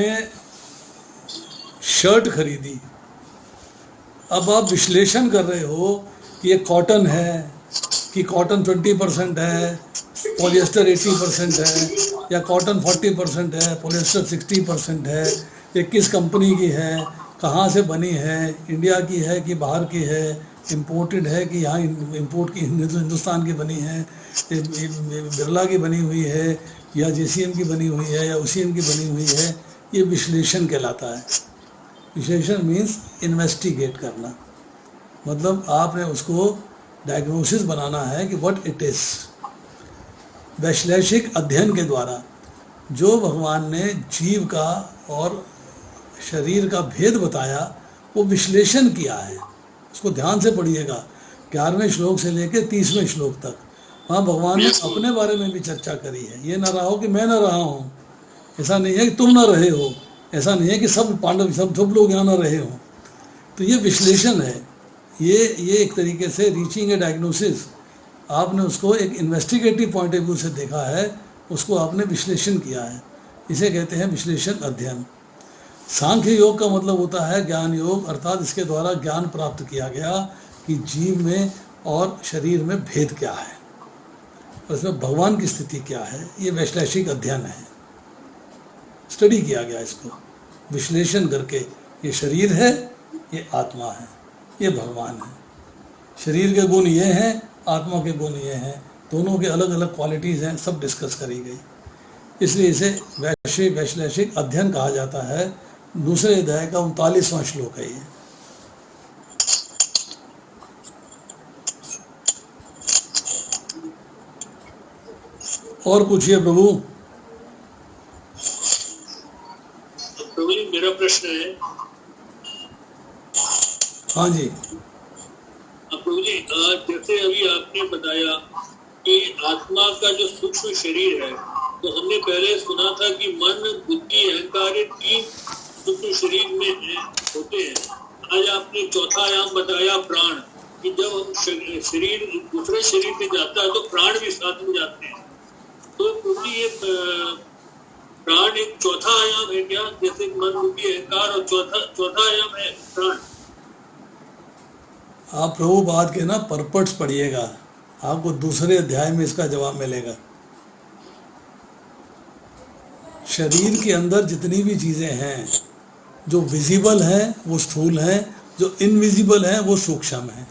Speaker 1: शर्ट खरीदी, अब आप विश्लेषण कर रहे हो कि ये कॉटन है, कि कॉटन 20% है, पॉलिएस्टर 80% है, या कॉटन 40% है, पॉलिएस्टर 60% है, ये किस कंपनी की है, कहाँ से बनी है, इंडिया की है कि बाहर की है, इम्पोर्टेड है कि यहाँ इम्पोर्ट की हिंदुस्तान की बनी है, बिरला की बनी हुई है, या जेसीएम की बनी हुई है, या ओसीएम की बनी हुई है। ये विश्लेषण कहलाता है। विश्लेषण मीन्स इन्वेस्टिगेट करना, मतलब आपने उसको डायग्नोसिस बनाना है कि व्हाट इट इज़। वैश्लेषिक अध्ययन के द्वारा जो भगवान ने जीव का और शरीर का भेद बताया, वो विश्लेषण किया है। उसको ध्यान से पढ़िएगा, 11वें श्लोक से लेकर 30वें श्लोक तक। वहाँ भगवान ने अपने बारे में भी चर्चा करी है। ये ना रहा हो कि मैं ना रहा हूँ, ऐसा नहीं है कि तुम ना रहे हो, ऐसा नहीं है कि सब पांडव सब लोग यहाँ ना रहे हों। तो ये विश्लेषण है, ये एक तरीके से रीचिंग ए डायग्नोसिस। आपने उसको एक इन्वेस्टिगेटिव पॉइंट ऑफ व्यू से देखा है, उसको आपने विश्लेषण किया है। इसे कहते हैं विश्लेषण अध्ययन। सांख्य योग का मतलब होता है ज्ञान योग, अर्थात इसके द्वारा ज्ञान प्राप्त किया गया कि जीव में और शरीर में भेद क्या है, और इसमें भगवान की स्थिति क्या है। ये वैश्लेषिक अध्ययन है, स्टडी किया गया इसको विश्लेषण करके। ये शरीर है, ये आत्मा है, ये भगवान है। शरीर के गुण ये हैं, आत्मा के गुण ये हैं, दोनों के अलग अलग क्वालिटीज़ हैं, सब डिस्कस करी गई। इसलिए इसे वैश्लेषिक अध्ययन कहा जाता है। दूसरे अध्याय का 39वां श्लोक है ये। और पूछिए प्रभु।
Speaker 4: प्रभु जी मेरा प्रश्न है।
Speaker 1: हाँ जी।
Speaker 4: प्रभु जी जैसे अभी आपने बताया कि आत्मा का जो सूक्ष्म शरीर है, तो हमने पहले सुना था कि मन बुद्धि अहंकार 3 सूक्ष्म शरीर में होते हैं। आज आपने चौथा आयाम बताया प्राण, कि जब हम शरीर दूसरे शरीर में जाता है तो प्राण भी साथ में जाते हैं। तो प्रभु ये प्राण एक चौथा आयाम है क्या? जैसे मन बुद्धि अहंकार और चौथा आयाम है प्राण।
Speaker 1: आप प्रभु बात के ना परपट्स पढ़िएगा, आपको दूसरे अध्याय में इसका जवाब मिलेगा। शरीर के अंदर जितनी भी चीज़ें हैं, जो विजिबल हैं वो स्थूल हैं, जो इनविजिबल हैं वो सूक्ष्म हैं।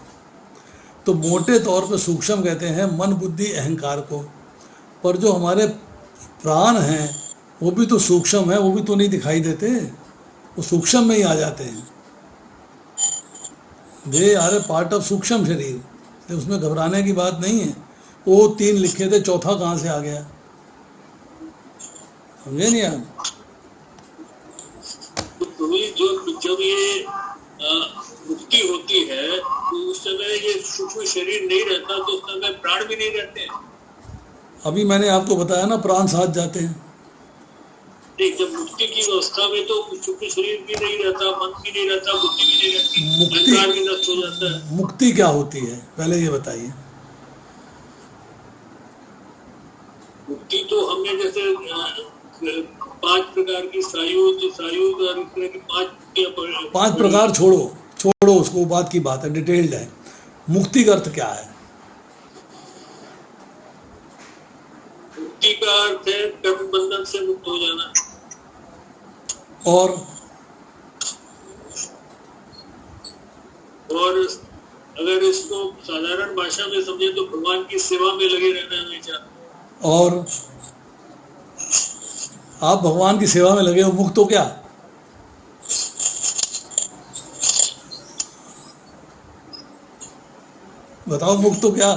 Speaker 1: तो मोटे तौर पर सूक्ष्म कहते हैं मन बुद्धि अहंकार को, पर जो हमारे प्राण हैं वो भी तो सूक्ष्म है, वो भी तो नहीं दिखाई देते, वो सूक्ष्म में ही आ जाते हैं। They are a part of सूक्ष्म शरीर, उसमें घबराने की बात नहीं है। वो 3 लिखे थे, चौथा कहाँ से आ गया? समझे नहीं आप?
Speaker 4: तो प्रभु जी जब ये मुक्ति होती है तो उस समय ये सूक्ष्म शरीर नहीं रहता, तो उस समय प्राण भी नहीं रहते हैं।
Speaker 1: अभी मैंने आपको बताया ना, प्राण साथ जाते हैं।
Speaker 4: नहीं, जब मुक्ति की अवस्था में तो सूक्ष्म शरीर भी नहीं रहता, मन भी नहीं रहता, बुद्धि भी नहीं रहती, अहंकार भी नष्ट हो जाता है।
Speaker 1: मुक्ति क्या होती है पहले ये बताइए।
Speaker 4: मुक्ति तो हमने जैसे 5 प्रकार की सायुज और इस तरह की
Speaker 1: 5 प्रकार छोड़ो उसको, बात की बात है, डिटेल्ड है। मुक्ति का अर्थ क्या है?
Speaker 4: मुक्ति का अर्थ है कर्म बंधन से मुक्त हो जाना।
Speaker 1: और
Speaker 4: अगर इसको साधारण भाषा में समझे तो भगवान की सेवा में लगे रहना हमेशा।
Speaker 1: और आप भगवान की सेवा में लगे हो, मुक्त हो क्या? बताओ, मुक्त हो क्या?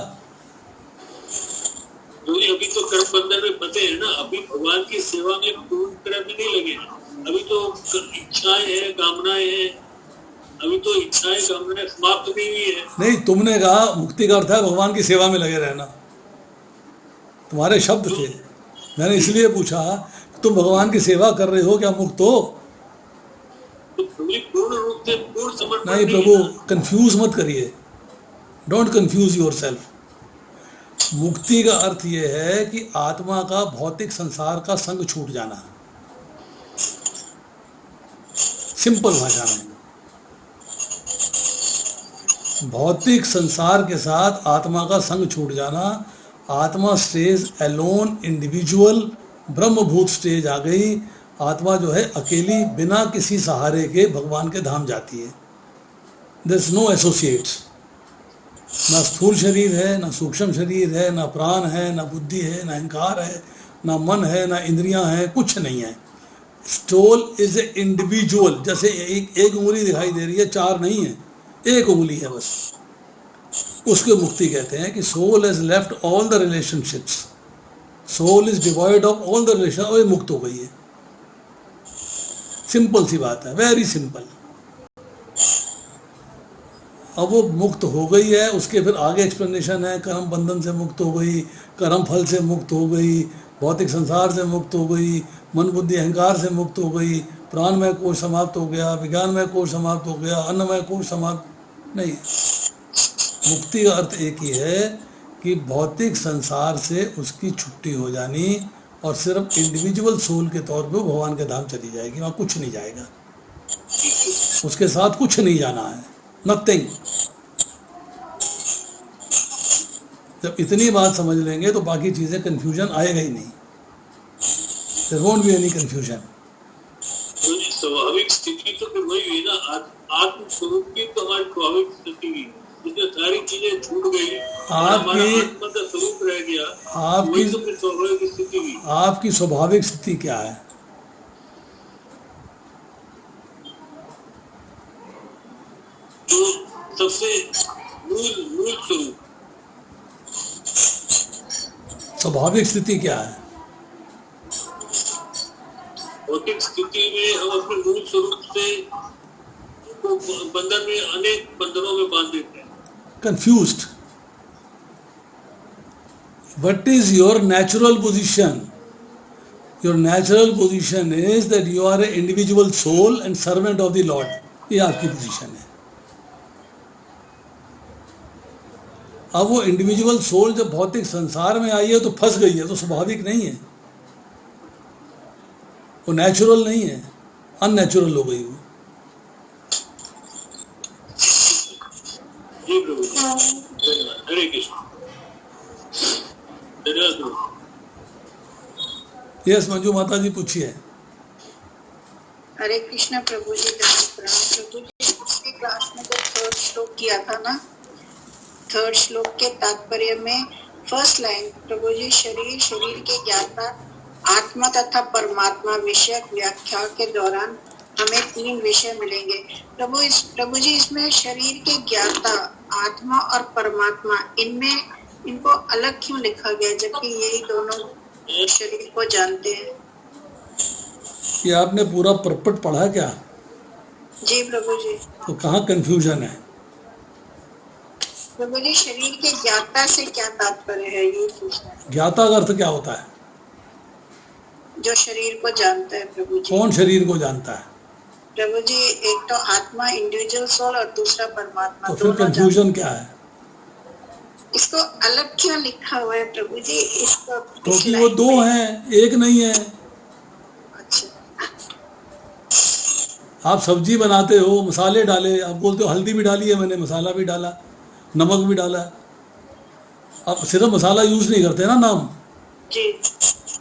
Speaker 4: अभी तो कर्म बंधन में फंसे हैं ना, अभी भगवान की सेवा में पूर्ण तरह में नहीं लगे हैं। अभी तो इच्छाएं हैं, कामनाएं हैं, अभी तो इच्छाएं कामनाएं समाप्त नहीं हुई है।
Speaker 1: नहीं, तुमने कहा मुक्ति का अर्थ है भगवान की सेवा में लगे रहना, तुम्हारे शब्द थे। मैंने इसलिए पूछा, तुम भगवान की सेवा कर रहे हो क्या, मुक्त हो?
Speaker 4: तो पूर्ण रूप से पूर्ण समर्पण
Speaker 1: नहीं प्रभु, कंफ्यूज मत करिए, डोंट कंफ्यूज योरसेल्फ। मुक्ति का अर्थ यह है कि आत्मा का भौतिक संसार का संग छूट जाना, सिंपल भाषा में। भौतिक संसार के साथ आत्मा का संग छूट जाना। आत्मा स्टेज एलोन, इंडिविजुअल, ब्रह्मभूत स्टेज आ गई। आत्मा जो है अकेली, बिना किसी सहारे के भगवान के धाम जाती है। There is no associates. ना स्थूल शरीर है, ना सूक्ष्म शरीर है, ना प्राण है, ना बुद्धि है, ना अहंकार है, ना मन है, ना इंद्रियां हैं, कुछ नहीं है। Soul is a individual. जैसे एक उंगली दिखाई दे रही है, 4 नहीं है, एक उंगली है बस, उसके मुक्ति कहते हैं कि soul has left all the relationships, soul is devoid of all the relation, और ये मुक्त हो गई है। सिंपल सी बात है, वेरी सिंपल। अब वो मुक्त हो गई है, उसके फिर आगे एक्सप्लेनेशन है। कर्म बंधन से मुक्त हो गई, कर्म फल से मुक्त हो गई, भौतिक संसार से मुक्त हो गई, मन बुद्धि अहंकार से मुक्त हो गई, प्राणमय कोश समाप्त हो गया, विज्ञानमय कोश समाप्त हो गया, अन्नमय कोश समाप्त नहीं। मुक्ति का अर्थ एक ही है कि भौतिक संसार से उसकी छुट्टी हो जानी, और सिर्फ इंडिविजुअल सोल के तौर पे भगवान के धाम चली जाएगी। वहाँ कुछ नहीं जाएगा, उसके साथ कुछ नहीं जाना है, नथिंग। जब इतनी बात समझ लेंगे तो बाकी चीजें कंफ्यूजन आएगा ही नहीं। There won't be any confusion.
Speaker 4: स्वाभाविक स्थिति तो फिर वही हुई ना, आत्म स्वरूप की तो हमारी स्वाभाविक स्थिति हुई, जिसमें सारी चीजें छूट गई, हमारा आत्मा का स्वरूप रह गया, वही तो फिर स्वाभाविक स्थिति हुई।
Speaker 1: आपकी स्वाभाविक स्थिति क्या है?
Speaker 4: तो सबसे मूल स्वरूप।
Speaker 1: स्वाभाविक स्थिति क्या है?
Speaker 4: भौतिक स्थिति में हम अपने मूल स्वरूप से बंधन में, अनेक बंधनों में बांध देते हैं।
Speaker 1: Confused. What is your natural position? Your natural position is that you are an individual soul and servant of the Lord. ये आपकी पोजीशन है। अब वो इंडिविजुअल सोल जब भौतिक संसार में आई है तो फंस गई है, तो स्वाभाविक नहीं है, वो नेचुरल नहीं है, अननेचुरल हो गई वो।
Speaker 4: हरे कृष्ण।
Speaker 1: यस मंजू माता जी पूछिए।
Speaker 3: हरे कृष्ण प्रभु जी, प्रभु जी पिछली क्लास में जो 3rd श्लोक किया था ना, 3rd श्लोक के तात्पर्य में फर्स्ट लाइन, प्रभु जी शरीर के ज्ञाता आत्मा तथा परमात्मा विषयक व्याख्या के दौरान हमें 3 विषय मिलेंगे। प्रभु जी इसमें शरीर के ज्ञाता आत्मा और परमात्मा, इनमें इनको अलग क्यों लिखा गया जबकि यही दोनों शरीर को जानते हैं?
Speaker 1: कि आपने पूरा परपट पढ़ा क्या?
Speaker 3: जी प्रभु जी।
Speaker 1: तो कहाँ कंफ्यूजन है?
Speaker 3: प्रभु जी, शरीर के ज्ञाता से क्या तात्पर्य है ये पूछना है।
Speaker 1: ज्ञाता का अर्थ क्या होता है?
Speaker 3: जो शरीर को जानता है प्रभु जी।
Speaker 1: कौन शरीर को जानता है?
Speaker 3: प्रभु जी, एक तो आत्मा इंडिविजुअल सोल और दूसरा परमात्मा।
Speaker 1: तो फिर कंफ्यूजन क्या है?
Speaker 3: इसको अलग क्यों लिखा हुआ है प्रभु जी? इसको
Speaker 1: क्योंकि वो दो हैं, एक नहीं है।
Speaker 3: अच्छा,
Speaker 1: आप सब्जी बनाते हो, मसाले डाले, आप बोलते हो हल्दी भी डाली है मैंने, मसाला भी डाला, नमक भी डाला। आप सिर्फ मसाला यूज नहीं करते ना नाम,
Speaker 3: जी।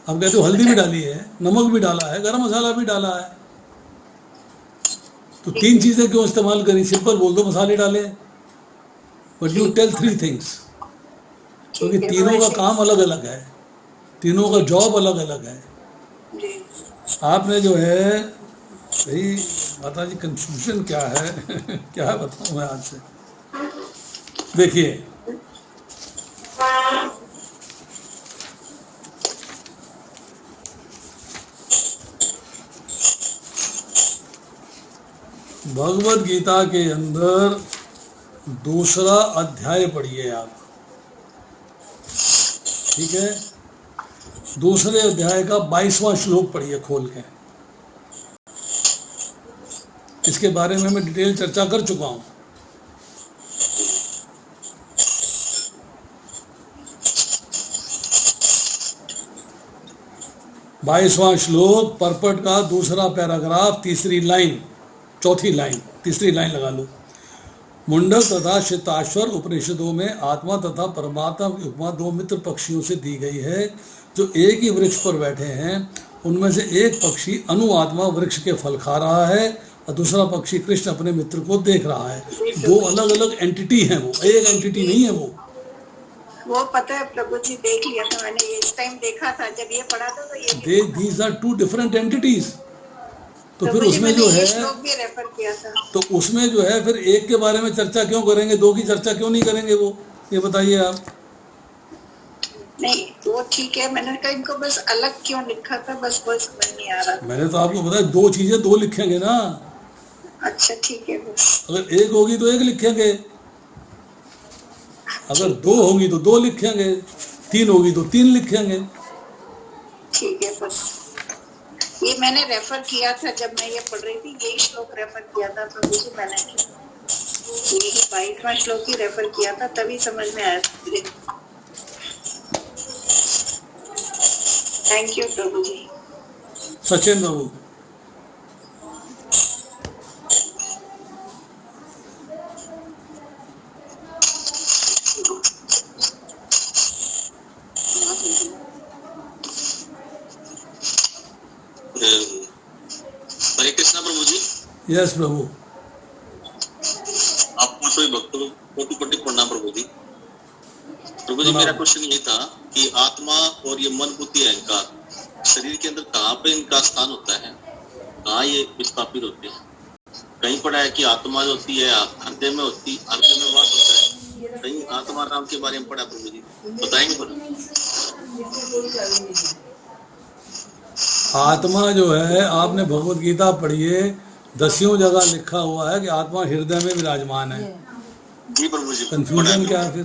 Speaker 1: आप कहते हो हल्दी भी डाली है, नमक भी डाला है, गरम मसाला भी डाला है। तो तीन चीजें क्यों इस्तेमाल करी? सिंपल बोल दो मसाले डाले, बट यू टेल 3 थिंग्स। क्योंकि तीनों का काम अलग अलग है, तीनों का जॉब अलग अलग है।
Speaker 3: जी।
Speaker 1: आपने जो है भाई माता जी कंफ्यूजन क्या है क्या बताऊं मैं आज से। देखिए, भगवद गीता के अंदर दूसरा अध्याय पढ़िए आप, ठीक है? दूसरे अध्याय का 22वां श्लोक पढ़िए खोल के। इसके बारे में मैं डिटेल चर्चा कर चुका हूं। बाईसवां श्लोक, परपट का दूसरा पैराग्राफ, तीसरी लाइन, चौथी लाइन, तीसरी लाइन लगा लो। मुंडक तथा श्वेताश्वर उपनिषदों में आत्मा तथा परमात्मा की उपमा दो मित्र पक्षियों से दी गई है जो एक ही वृक्ष पर बैठे हैं। उनमें से एक पक्षी अनुआत्मा वृक्ष के फल खा रहा है और दूसरा पक्षी कृष्ण अपने मित्र को देख रहा है। दो अलग अलग एंटिटी हैं, वो एक एंटिटी नहीं है।
Speaker 3: वो पता है प्रभु जी, देख लिया था मैंने, ये इस टाइम देखा था जब ये पढ़ा था। तो ये
Speaker 1: these are two different entities। तो फिर उसमें जो है,
Speaker 3: भी रेफर किया था।
Speaker 1: तो उसमें जो है फिर एक के बारे में चर्चा क्यों करेंगे, दो की चर्चा क्यों नहीं करेंगे? वो ये बताइए आप।
Speaker 3: नहीं वो ठीक है, मैंने कहा इनको बस अलग क्यों लिखा था, बस वो समझ नहीं आ रहा।
Speaker 1: मैंने तो आपको बताया दो चीजें दो लिखेंगे ना।
Speaker 3: अच्छा ठीक है, बस
Speaker 1: अगर एक होगी तो एक लिखेंगे, अगर दो होगी तो दो लिखेंगे, तीन होगी तो तीन लिखेंगे।
Speaker 3: ठीक है, बस ये मैंने रेफर किया था जब मैं ये पढ़ रही थी, यही श्लोक रेफर किया था प्रभु जी मैंने, यही 22वां श्लोक ही रेफर किया था, तभी समझ में आया। थैंक यू प्रभु जी।
Speaker 1: सचिन बाबू।
Speaker 6: हरे कृष्णा प्रभु जी।
Speaker 1: यस प्रभु।
Speaker 6: आपको सभी भक्तों को कोटि कोटि प्रणाम प्रभु जी। प्रभु जी, मेरा क्वेश्चन ये था कि आत्मा और ये मन बुद्धि अहंकार शरीर के अंदर कहाँ पे इनका स्थान होता है, कहाँ ये विस्थापित होते हैं? कहीं पढ़ा है कि आत्मा जो होती है हृदय में होती, हृदय में वास होता है, कहीं आत्मा राम के बारे में पढ़ा प्रभु जी, बताएंगे प्रभु?
Speaker 1: आत्मा जो है, आपने भगवत गीता पढ़िए, 10 जगह लिखा हुआ है कि आत्मा हृदय में विराजमान है।
Speaker 6: जी प्रभु जी।
Speaker 1: कंफ्यूजन क्या है फिर?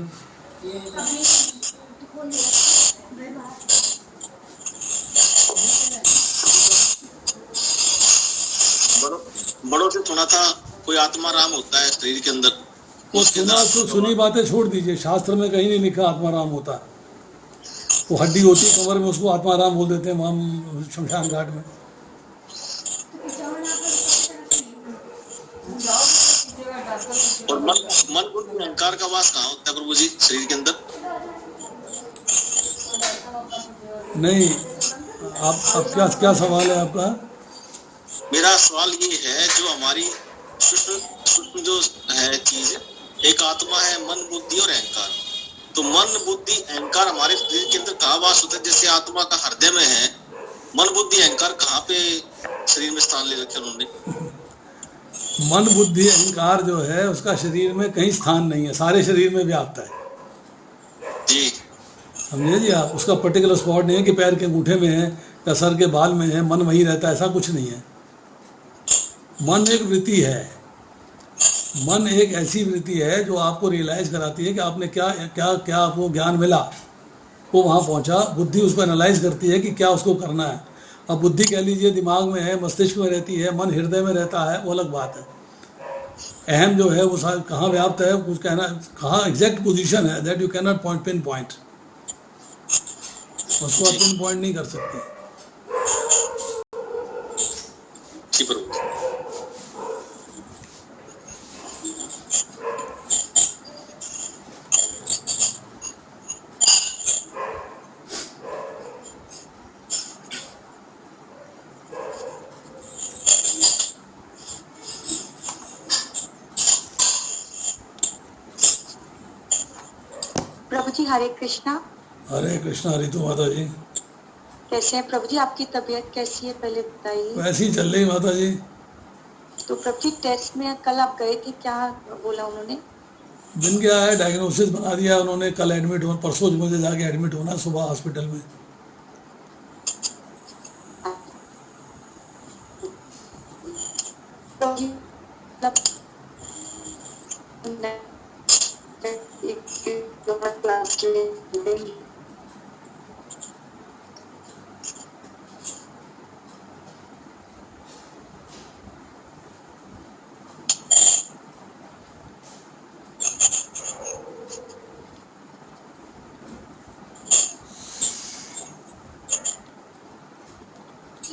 Speaker 6: बड़ों से सुना था कोई आत्मा राम होता है शरीर के अंदर।
Speaker 1: वो सुना तो सुनी बातें छोड़ दीजिए, शास्त्र में कहीं नहीं लिखा आत्मा राम होता है। वो हड्डी होती है कमर में, उसको आत्मा राम बोल देते हैं वहाँ शमशान घाट में।
Speaker 6: और मन बुद्धि अहंकार का वास कहाँ होता है प्रभु जी शरीर के अंदर?
Speaker 1: नहीं, आप क्या सवाल है आपका?
Speaker 6: मेरा सवाल ये है, जो हमारी सूक्ष्म जो है चीज, एक आत्मा है, मन बुद्धि और अहंकार, तो मन बुद्धि अहंकार हमारे शरीर के अंदर कहाँ वास होता है? जैसे आत्मा का हृदय में है, मन बुद्धि अहंकार कहाँ पे शरीर में स्थान ले रखे उन्होंने?
Speaker 1: मन बुद्धि अहंकार जो है उसका शरीर में कहीं स्थान नहीं है, सारे शरीर में व्याप्त है।
Speaker 6: जी
Speaker 1: समझे जी आप? उसका पर्टिकुलर स्पॉट नहीं है कि पैर के अंगूठे में है या सर के बाल में है, मन वहीं रहता है, ऐसा कुछ नहीं है। मन एक वृत्ति है, मन एक ऐसी वृत्ति है जो आपको रियलाइज कराती है कि आपने क्या क्या क्या आपको ज्ञान मिला, वो वहाँ पहुँचा। बुद्धि उसको एनालाइज करती है कि क्या उसको करना है। अब बुद्धि कह लीजिए दिमाग में है, मस्तिष्क में रहती है, मन हृदय में रहता है, वो अलग बात है। अहम जो है वो कहाँ व्याप्त है, कुछ कहना कहाँ एग्जैक्ट पोजीशन है, that you can not pin point, उसको आप पिन पॉइंट नहीं कर सकते।
Speaker 6: जी प्रभु।
Speaker 7: प्रभु जी हरे कृष्णा।
Speaker 1: हरे कृष्णा रितु माता जी।
Speaker 7: कैसे हैं प्रभु जी? आपकी तबीयत कैसी है पहले बताइए।
Speaker 1: वैसे ही चल रही माता जी।
Speaker 7: तो प्रभु जी टेस्ट में कल आप गए थे, क्या बोला उन्होंने?
Speaker 1: दिन क्या है, डायग्नोसिस बना दिया उन्होंने। कल एडमिट हो, परसों मुझे जाके एडमिट होना सुबह हॉस्पिटल में।
Speaker 7: प्रभु जी क्लास में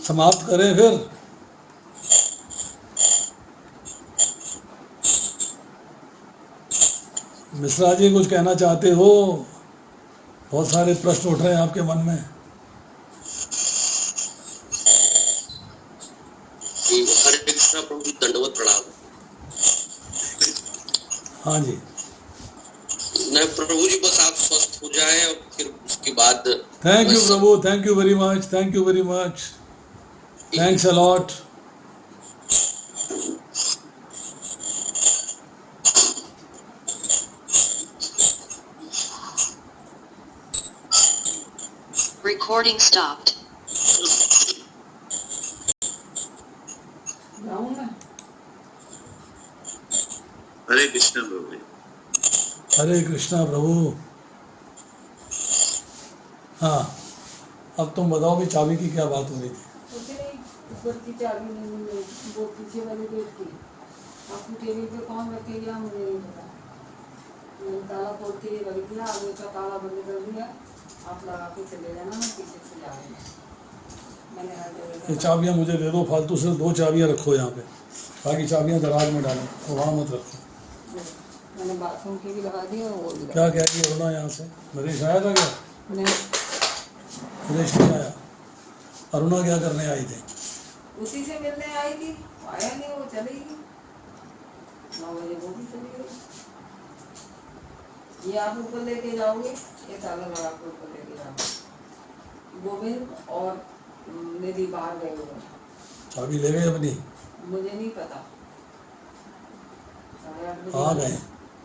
Speaker 1: समाप्त करें फिर। मिश्रा जी कुछ कहना चाहते हो? बहुत सारे प्रश्न उठ रहे हैं आपके मन में।
Speaker 6: हरे कृष्णा प्रभु जी, दंडवत प्रणाम।
Speaker 1: हाँ जी।
Speaker 6: नहीं प्रभु जी, बस आप स्वस्थ हो जाए और फिर उसके बाद।
Speaker 1: Thank you Prabhu, thank you very much, thank you very much, thanks a lot.
Speaker 2: Recording stopped.
Speaker 6: हरे कृष्णा प्रभु जी।
Speaker 1: हरे कृष्णा प्रभु। हाँ, अब तुम बताओ भी चाबी की क्या बात हो रही थी?
Speaker 8: ऊपर की चाबी नहीं मिल रही, वो पीछे वाले गेट की। आपकी टेबल पे कौन रखेगा मुझे नहीं पता। मैंने ताला खोल के रख दिया, आगे का ताला बंद कर दिया। आप लगा के चले जाना, मैं पीछे से जा रही हूँ। मैंने हर जगह
Speaker 1: ये चाबियाँ मुझे दे दो, फालतू से 2 चाबियाँ रखो यहाँ पे, बाकी चाबियाँ दराज में डालो, तो वहाँ मत रखो।
Speaker 8: मैंने बाथरूम की भी लगा दी और वो भी लगा
Speaker 1: क्या कह रही है अरुणा यहाँ से? नरेश आया था क्या?
Speaker 8: दी। नहीं,
Speaker 1: नरेश नहीं आया। अरुणा क्या करने आई थी?
Speaker 8: उसी से मिलने आई थी, आया नहीं, वो चली गई 9 बजे, वो भी चली गई। ये आप ऊपर लेके जाओगे, ये ताला लगा के ऊपर लेके जाओगे। गोविंद और निधि बाहर गए हुए,
Speaker 1: चाबी ले गए अपनी?
Speaker 8: मुझे नहीं पता। 8:30
Speaker 1: आ
Speaker 8: बजे
Speaker 1: गए?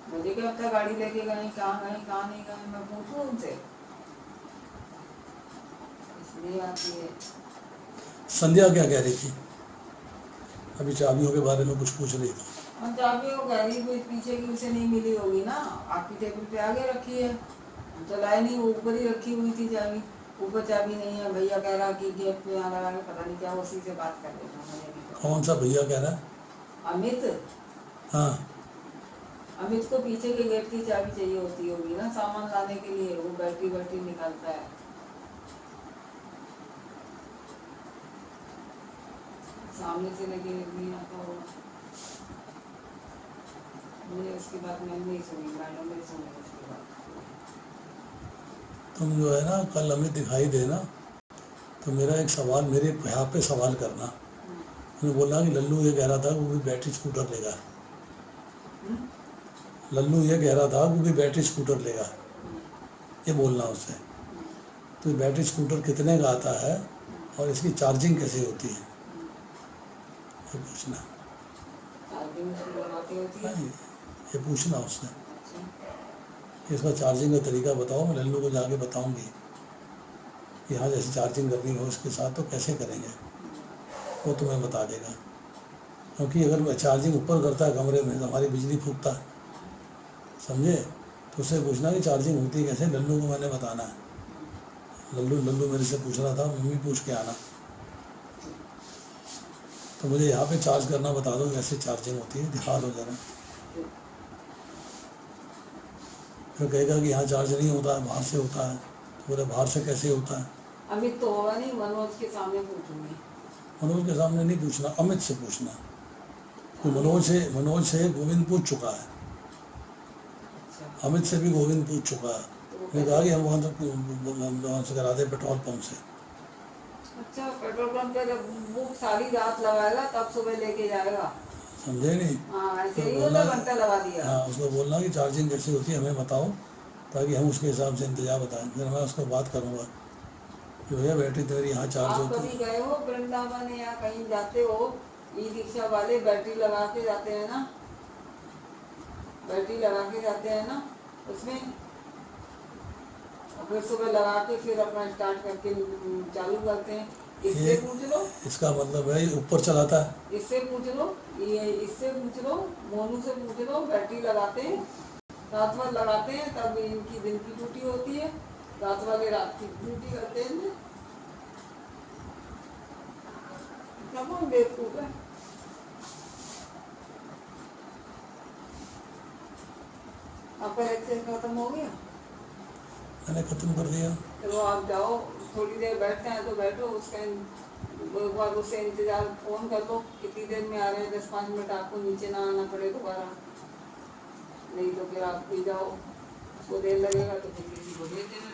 Speaker 8: मुझे क्या पता गाड़ी लेके गए, कहाँ गए कहाँ नहीं गए, मैं पूछूं उनसे, इसलिए आप ये।
Speaker 1: संध्या क्या कह रही थी? अभी चाबियों के बारे में कुछ पूछ रही थी।
Speaker 8: हम चाबी वो कह रही कोई पीछे की उसे नहीं मिली होगी ना, आपकी टेबल पे आगे रखी है, हम तो लाए नहीं, वो ऊपर ही रखी हुई थी चाबी। ऊपर चाबी नहीं है, भैया कह रहा कि गेट पे यहाँ लगा के, पता नहीं क्या, उसी से बात कर लेना। मुझे नहीं पता।
Speaker 1: कौन सा भैया कह रहा है?
Speaker 8: अमित,
Speaker 1: हाँ,
Speaker 8: अमित को पीछे के गेट की चाबी चाहिए होती होगी ना, सामान लाने के लिए, वो बैटरी बैटरी निकालता है। सामने से लगे नहीं आता होगा। मुझे उसकी बात मैंने नहीं सुनी, मैडम ने सुनी उसकी बात।
Speaker 1: तुम जो है ना कल हमें दिखाई देना, तो मेरा एक सवाल, मेरे यहाँ पे सवाल करना। मैंने बोला कि लल्लू ये कह रहा था वो भी बैटरी स्कूटर लेगा। लल्लू ये कह रहा था वो भी बैटरी स्कूटर लेगा, ये बोलना उससे। तो ये बैटरी स्कूटर कितने का आता है और इसकी चार्जिंग कैसे होती है, ये पूछना।
Speaker 8: चार्जिंग उसकी लगाती होती है।
Speaker 1: हाँ, ये पूछना उससे। इसका चार्जिंग का तरीका बताओ, मैं लल्लू को जाके बताऊंगी कि यहाँ जैसे चार्जिंग करनी हो उसके साथ तो कैसे करेंगे, वो तुम्हें बता देगा। क्योंकि अगर मैं चार्जिंग ऊपर करता है कमरे में तो हमारी बिजली फूकता है, समझे? तो उससे पूछना कि चार्जिंग होती कैसे, लल्लू को मैंने बताना है। लल्लू मेरे से पूछ रहा था, मम्मी पूछ के आना। तो मुझे यहाँ पे चार्ज करना बता दो, कैसे चार्जिंग होती है, दिखा दो जरा। फिर कहेगा कि यहाँ चार्ज नहीं होता है, बाहर से होता है। तो बोले बाहर से कैसे होता है?
Speaker 8: अमित तो होगा नहीं, मनोज के सामने पूछूंगी।
Speaker 1: मनोज के सामने नहीं पूछना, अमित से पूछना। तो मनोज से गोविंद पूछ चुका है, अमित से भी गोविंद पूछ चुका है। मैंने कहा कि हम वहाँ से कराते पेट्रोल पंप से।
Speaker 8: अच्छा, पेट्रोल पंप पे जब वो सारी रात लगाएगा तब सुबह लेके जाएगा,
Speaker 1: समझे नहीं?
Speaker 8: हाँ ऐसे
Speaker 1: तो
Speaker 8: ही
Speaker 1: बोलना,
Speaker 8: 2 घंटा लगा दिया।
Speaker 1: हाँ उसको बोलना कि चार्जिंग कैसे होती है हमें बताओ, ताकि हम उसके हिसाब से इंतजाम बताएं। फिर मैं उसको बात करूँगा कि भैया बैटरी तो मेरी यहाँ चार्ज
Speaker 8: आप
Speaker 1: होती
Speaker 8: कभी
Speaker 1: है।
Speaker 8: गए हो वृंदावन या कहीं जाते हो, ई रिक्शा वाले बैटरी लगा के जाते हैं ना, बैटरी लगा के जाते हैं ना उसमें, और फिर सुबह लगा के फिर अपना स्टार्ट करके चालू करते हैं। इससे पूछ लो,
Speaker 1: इसका मतलब है ये ऊपर चलाता है।
Speaker 8: इससे पूछ लो, ये इससे पूछ लो, मोनू से पूछ लो। बैटरी लगाते हैं, रात भर लगाते हैं, तब इनकी दिन की ड्यूटी होती है, रात वाले रात की ड्यूटी करते हैं। कौन बेवकूफ है? आपका लेक्चर खत्म हो गया?
Speaker 1: मैंने ख़त्म कर दिया।
Speaker 8: चलो आप जाओ, थोड़ी देर बैठते हैं तो बैठो, उसका एक बार उससे इंतजार फोन कर लो कितनी देर में आ रहे हैं, 10-5 मिनट आपको नीचे ना आना पड़े दोबारा, नहीं तो फिर आप भी जाओ, उसको देर लगेगा तो फिर किसी को भेज देना।